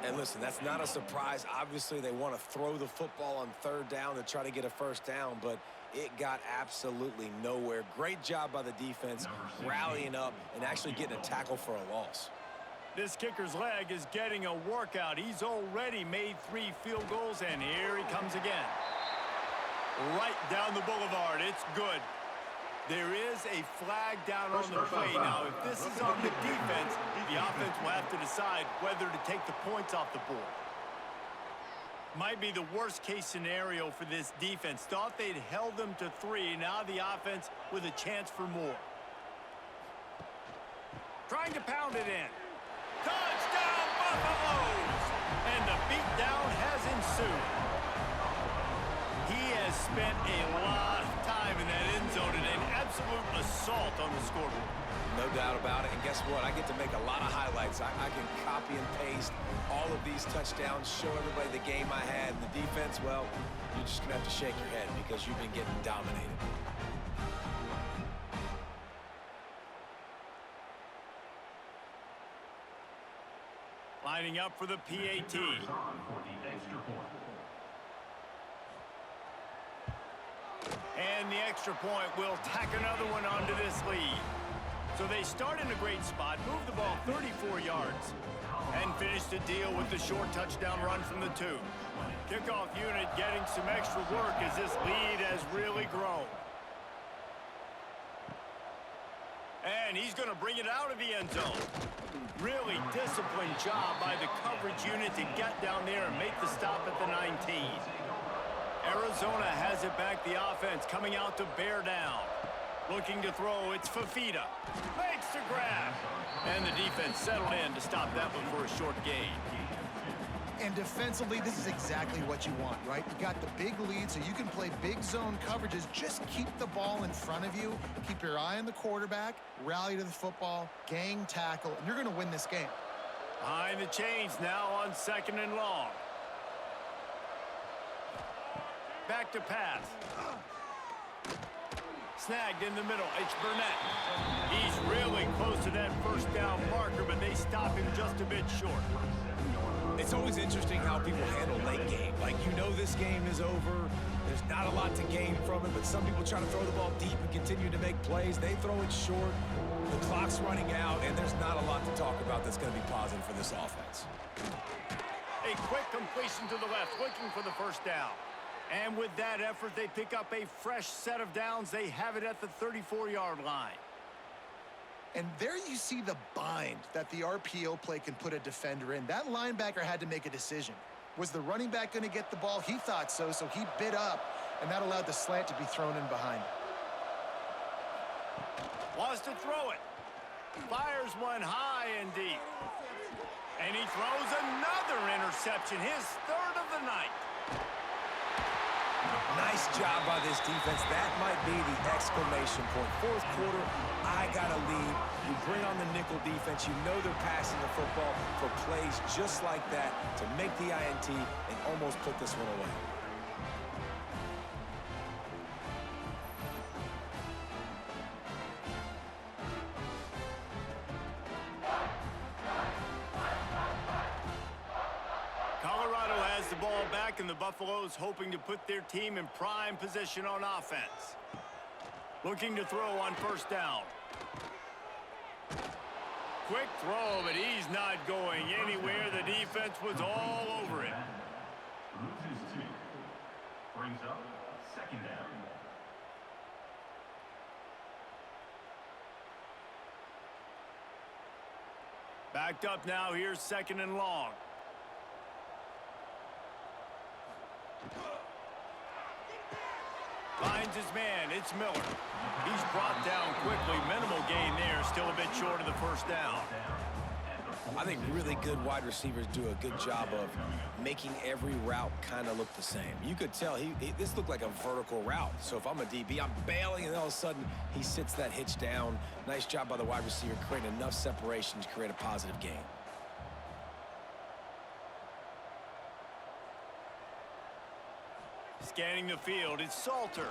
And listen, that's not a surprise. Obviously, they want to throw the football on 3rd down to try to get a first down, but it got absolutely nowhere. Great job by the defense, rallying up and actually getting a tackle for a loss. This kicker's leg is getting a workout. He's already made 3 field goals, and here he comes again. Right down the boulevard. It's good. There is a flag down on the play. Now, if this is on the defense, the offense will have to decide whether to take the points off the board. Might be the worst-case scenario for this defense. Thought they'd held them to 3. Now the offense with a chance for more. Trying to pound it in. Touchdown, Buffaloes! And the beatdown has ensued. He has spent a lot of time in that end zone and an absolute assault on the scoreboard. No doubt about it. And guess what? I get to make a lot of highlights. I can copy and paste all of these touchdowns, show everybody the game I had. And the defense, well, you're just going to have to shake your head because you've been getting dominated. Lining up for the PAT. And the extra point will tack another one onto this lead. So they start in a great spot, move the ball 34 yards, and finish the deal with the short touchdown run from the 2. Kickoff unit getting some extra work as this lead has really grown. And he's going to bring it out of the end zone. Really disciplined job by the coverage unit to get down there and make the stop at the 19. Arizona has it back, the offense coming out to bear down. Looking to throw, it's Fafita. Makes the grab. And the defense settled in to stop that one for a short gain. And defensively, this is exactly what you want, right? You got the big lead, so you can play big zone coverages. Just keep the ball in front of you. Keep your eye on the quarterback. Rally to the football. Gang tackle. And you're going to win this game. Behind the chains now on 2nd and long. Back to pass. Snagged in the middle. It's Burnett. He's really close to that first down marker, but they stop him just a bit short. It's always interesting how people handle late game. Like, you know this game is over. There's not a lot to gain from it, but some people try to throw the ball deep and continue to make plays. They throw it short. The clock's running out, and there's not a lot to talk about that's going to be positive for this offense. A quick completion to the left, looking for the first down. And with that effort, they pick up a fresh set of downs. They have it at the 34-yard line. And there you see the bind that the RPO play can put a defender in. That linebacker had to make a decision. Was the running back going to get the ball? He thought so, so he bit up, and that allowed the slant to be thrown in behind him. Wants to throw it. Fires one high and deep. And he throws another interception, his third of the night. Nice job by this defense. That might be the exclamation point. Fourth quarter, I got a lead. You bring on the nickel defense. You know they're passing the football for plays just like that to make the INT and almost put this one away. And the Buffaloes hoping to put their team in prime position on offense. Looking to throw on first down. Quick throw, but he's not going anywhere. The defense was all over him. Loses 2. Brings up second down. Backed up now. Here's second and long. Finds his man. It's Miller. He's brought down quickly. Minimal gain there. Still a bit short of the first down. I think really good wide receivers do a good job of making every route kind of look the same. You could tell this looked like a vertical route. So if I'm a DB, I'm bailing, and all of a sudden he sits that hitch down. Nice job by the wide receiver creating enough separation to create a positive gain. Scanning the field, it's Salter.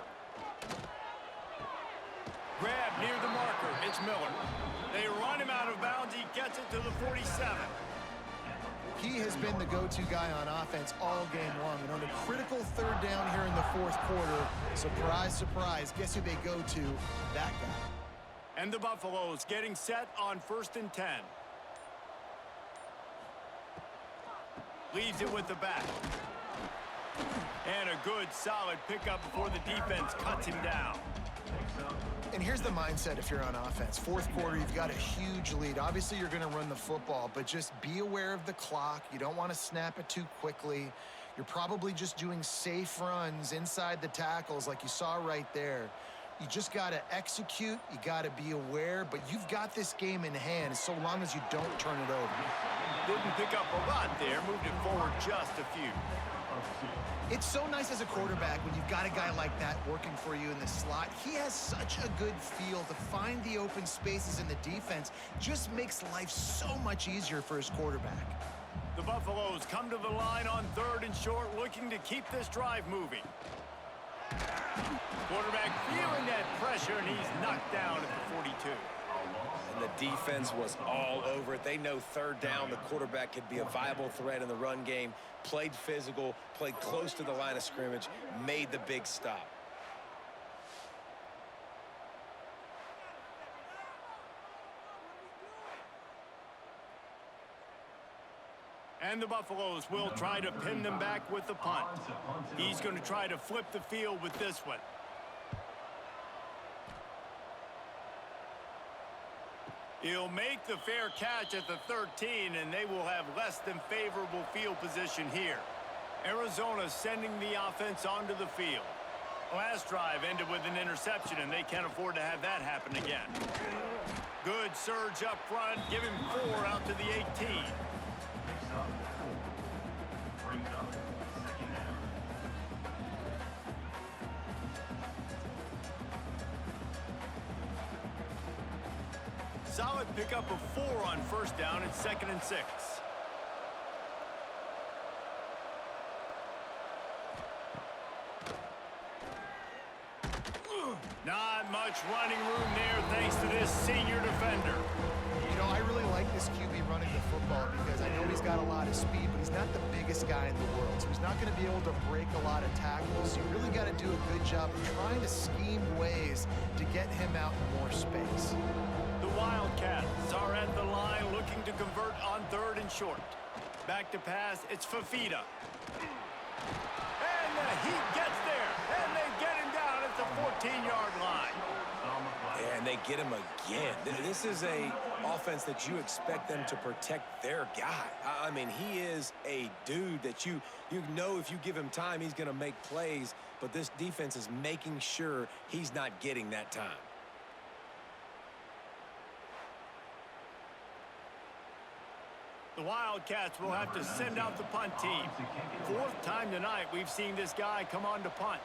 Grab near the marker, it's Miller. They run him out of bounds, he gets it to the 47. He has been the go-to guy on offense all game long. And on a critical third down here in the fourth quarter, surprise, surprise, guess who they go to? That guy. And the Buffaloes getting set on 1st and 10. Leaves it with the back. And a good, solid pickup before the defense cuts him down. And here's the mindset if you're on offense. Fourth quarter, you've got a huge lead. Obviously, you're going to run the football, but just be aware of the clock. You don't want to snap it too quickly. You're probably just doing safe runs inside the tackles like you saw right there. You just got to execute. You got to be aware, but you've got this game in hand so long as you don't turn it over. Didn't pick up a lot there. Moved it forward just a few. It's so nice as a quarterback when you've got a guy like that working for you in the slot. He has such a good feel to find the open spaces in the defense. Just makes life so much easier for his quarterback. The Buffaloes come to the line on 3rd and short, looking to keep this drive moving. Quarterback feeling that pressure, and he's knocked down at the 42. And the defense was all over it. They know third down, the quarterback could be a viable threat in the run game. Played physical, played close to the line of scrimmage, made the big stop. And the Buffaloes will try to pin them back with the punt. He's going to try to flip the field with this one. He'll make the fair catch at the 13, and they will have less than favorable field position here. Arizona sending the offense onto the field. Last drive ended with an interception, and they can't afford to have that happen again. Good surge up front, give him 4 out to the 18. Solid pickup of 4 on first down and 2nd and 6. Not much running room there thanks to this senior defender. You know, I really like this QB running the football because I know he's got a lot of speed, but he's not the biggest guy in the world. So he's not going to be able to break a lot of tackles. You really got to do a good job of trying to scheme ways to get him out in more space. The Wildcats are at the line looking to convert on 3rd and short. Back to pass, it's Fafita. And Yeah, he gets there, and they get him down at the 14-yard line. And they get him again. This is a offense that you expect them to protect their guy. I mean, he is a dude that you know if you give him time, he's going to make plays, but this defense is making sure he's not getting that time. The Wildcats will have to send out the punt team. Fourth time tonight we've seen this guy come on to punt.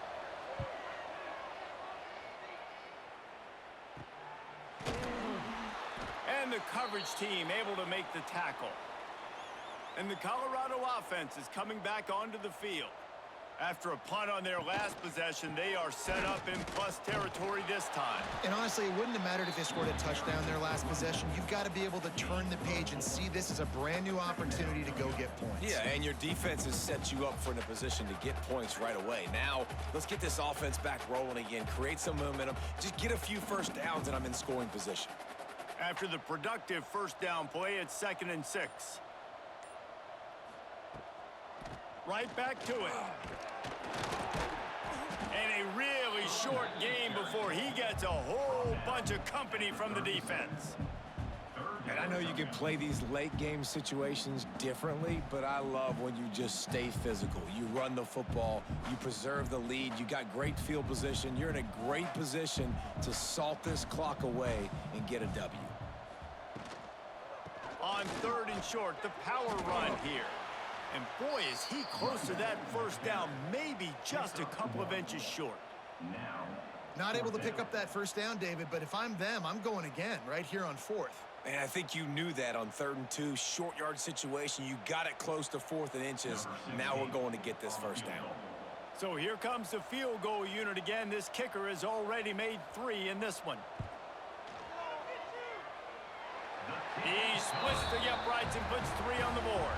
And the coverage team able to make the tackle. And the Colorado offense is coming back onto the field. After a punt on their last possession, they are set up in plus territory this time. And honestly, it wouldn't have mattered if they scored a touchdown their last possession. You've got to be able to turn the page and see this as a brand new opportunity to go get points. Yeah, and your defense has set you up for a position to get points right away. Now, let's get this offense back rolling again, create some momentum, just get a few first downs, and I'm in scoring position. After the productive first down play, it's 2nd and 6. Right back to it. And a really short game before he gets a whole bunch of company from the defense. And I know you can play these late game situations differently, but I love when you just stay physical. You run the football, you preserve the lead, you got great field position, you're in a great position to salt this clock away and get a W. On 3rd and short, the power run here. And boy, is he close to that first down, maybe just a couple of inches short. Not able to pick up that first down, David, but if I'm them, I'm going again right here on 4th. And I think you knew that on 3rd and 2, short yard situation. You got it close to 4th and inches. Now we're going to get this first down. So here comes the field goal unit again. This kicker has already made 3 in this one. He splits the uprights and puts 3 on the board.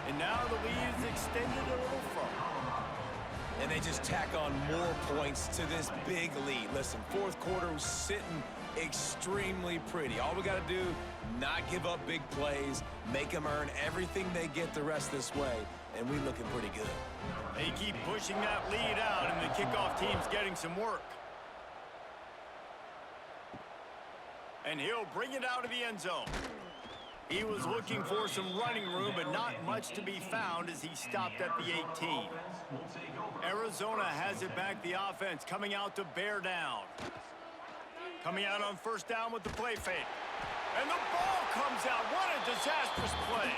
And now the lead is extended a little further. And they just tack on more points to this big lead. Listen, 4th quarter was sitting extremely pretty. All we got to do, not give up big plays, make them earn everything they get the rest this way, and we looking pretty good. They keep pushing that lead out, and the kickoff team's getting some work. And he'll bring it out of the end zone. He was looking for some running room, but not much to be found as he stopped at the 18. Arizona has it back, the offense coming out to bear down. Coming out on first down with the play fake. And the ball comes out. What a disastrous play.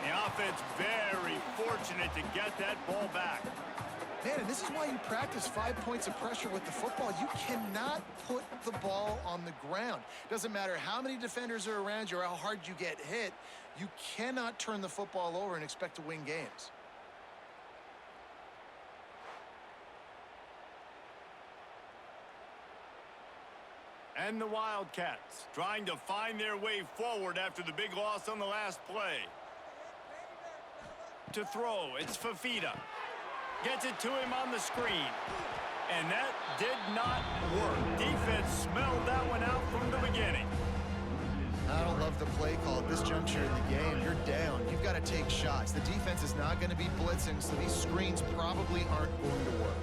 The offense very fortunate to get that ball back. Man, and this is why you practice 5 points of pressure with the football. You cannot put the ball on the ground. Doesn't matter how many defenders are around you or how hard you get hit. You cannot turn the football over and expect to win games. And the Wildcats trying to find their way forward after the big loss on the last play. To throw, it's Fafita. Gets it to him on the screen. And that did not work. Defense smelled that one out from the beginning. I don't love the play call at this juncture in the game. You're down. You've got to take shots. The defense is not going to be blitzing, so these screens probably aren't going to work.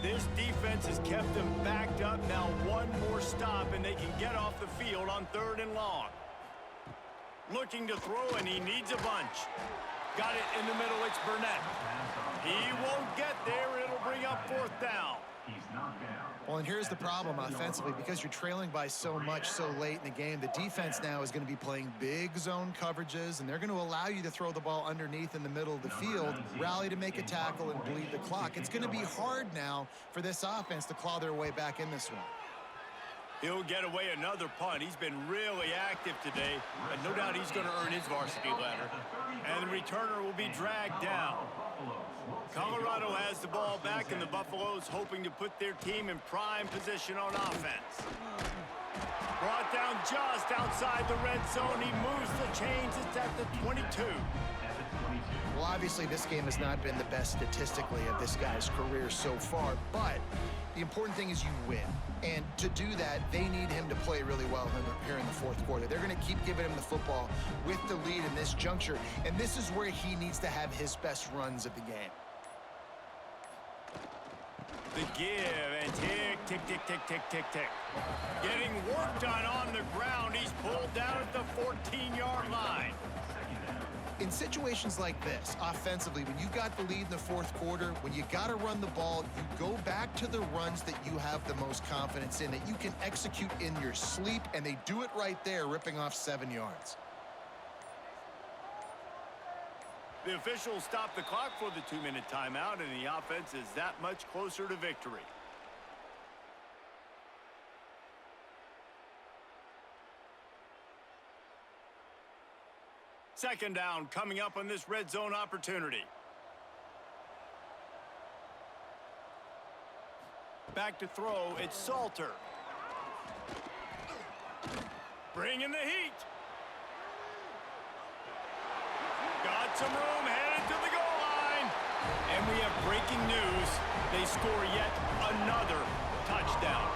This defense has kept them backed up. Now one more stop, and they can get off the field on 3rd and long. Looking to throw, and he needs a bunch. Got it in the middle. It's Burnett. He won't get there. It'll bring up 4th down. Well, and here's the problem offensively. Because you're trailing by so much so late in the game, the defense now is going to be playing big zone coverages, and they're going to allow you to throw the ball underneath in the middle of the field, rally to make a tackle, and bleed the clock. It's going to be hard now for this offense to claw their way back in this one. He'll get away another punt. He's been really active today, and no doubt he's going to earn his varsity letter. And the returner will be dragged down. Colorado has the ball back, and the Buffaloes hoping to put their team in prime position on offense. Brought down just outside the red zone. He moves the chains. It's at the 22. Well, obviously, this game has not been the best statistically of this guy's career so far, but the important thing is you win. And to do that, they need him to play really well here in the 4th quarter. They're going to keep giving him the football with the lead in this juncture, and this is where he needs to have his best runs of the game. The give and tick, tick, tick, tick, tick, tick, tick. Getting work done on the ground. He's pulled down at the 14-yard line. In situations like this, offensively, when you've got the lead in the fourth quarter, when you got to run the ball, you go back to the runs that you have the most confidence in, that you can execute in your sleep, and they do it right there, ripping off 7 yards. The officials stop the clock for the 2-minute timeout, and the offense is that much closer to victory. Second down coming up on this red zone opportunity. Back to throw, it's Salter. Bringing the heat. Got some room, headed to the goal line. And we have breaking news. They score yet another touchdown.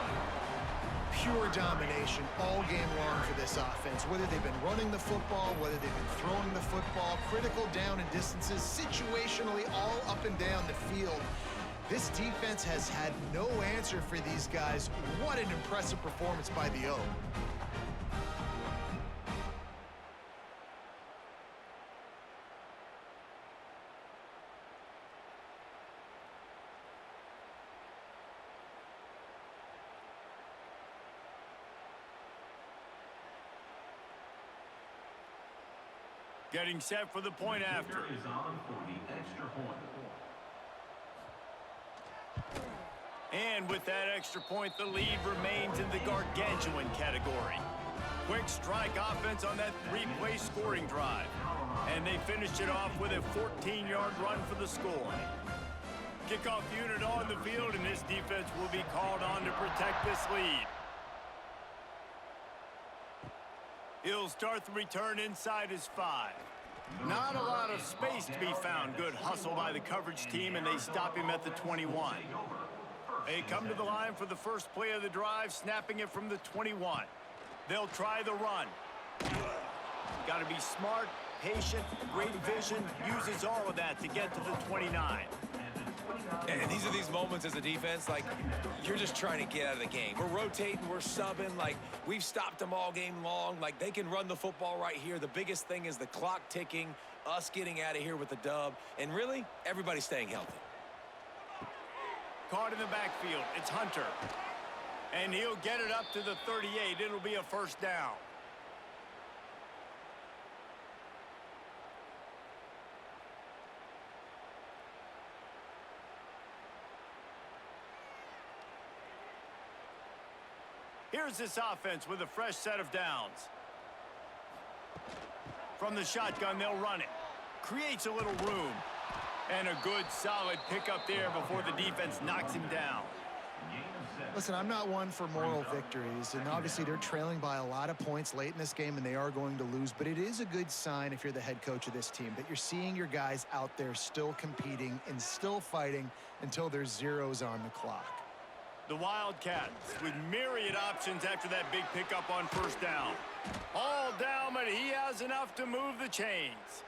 Pure domination all game long for this offense. Whether they've been running the football, whether they've been throwing the football, critical down and distances, situationally all up and down the field. This defense has had no answer for these guys. What an impressive performance by the O. Getting set for the point after. Is on for the extra point. And with that extra point, the lead remains in the gargantuan category. Quick strike offense on that 3-play scoring drive. And they finished it off with a 14-yard run for the score. Kickoff unit on the field, and this defense will be called on to protect this lead. He'll start the return inside his 5. Not a lot of space to be found. Good hustle by the coverage team, and they stop him at the 21. They come to the line for the first play of the drive, snapping it from the 21. They'll try the run. Got to be smart, patient, great vision, uses all of that to get to the 29. And these are these moments as a defense, like, you're just trying to get out of the game. We're rotating, we're subbing, like, we've stopped them all game long. Like, they can run the football right here. The biggest thing is the clock ticking, us getting out of here with the dub, and really, everybody staying healthy. Caught in the backfield, it's Hunter. And he'll get it up to the 38. It'll be a first down. Here's this offense with a fresh set of downs. From the shotgun, they'll run it. Creates a little room. And a good, solid pickup there before the defense knocks him down. Listen, I'm not one for moral victories, and obviously they're trailing by a lot of points late in this game, and they are going to lose, but it is a good sign if you're the head coach of this team that you're seeing your guys out there still competing and still fighting until there's zeros on the clock. The Wildcats with myriad options after that big pickup on first down. All down, but he has enough to move the chains.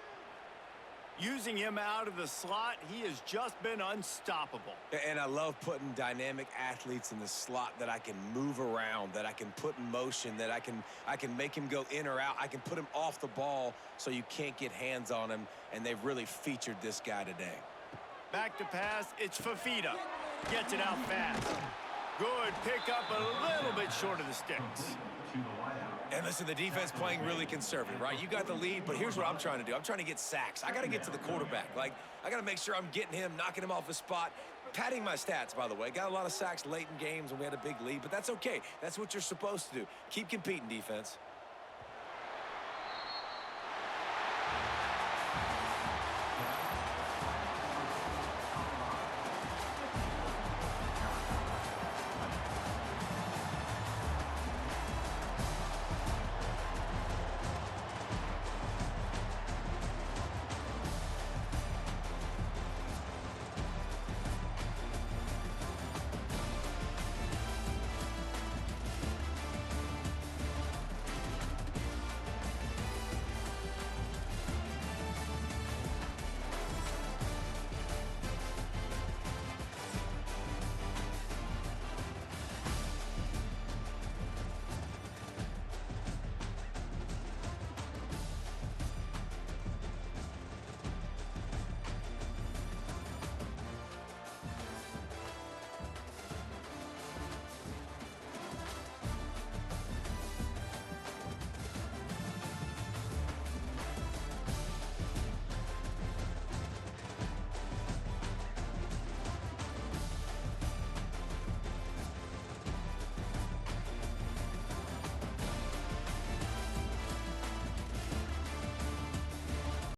Using him out of the slot, he has just been unstoppable. And I love putting dynamic athletes in the slot that I can move around, that I can put in motion, that I can make him go in or out. I can put him off the ball so you can't get hands on him, and they've really featured this guy today. Back to pass, it's Fafita. Gets it out fast. Good pickup, a little bit short of the sticks. And listen, the defense playing really conservative, right? You got the lead, but here's what I'm trying to do. I'm trying to get sacks. I got to get to the quarterback. Like, I got to make sure I'm getting him, knocking him off his spot. Padding my stats, by the way. Got a lot of sacks late in games when we had a big lead, but that's okay. That's what you're supposed to do. Keep competing, defense.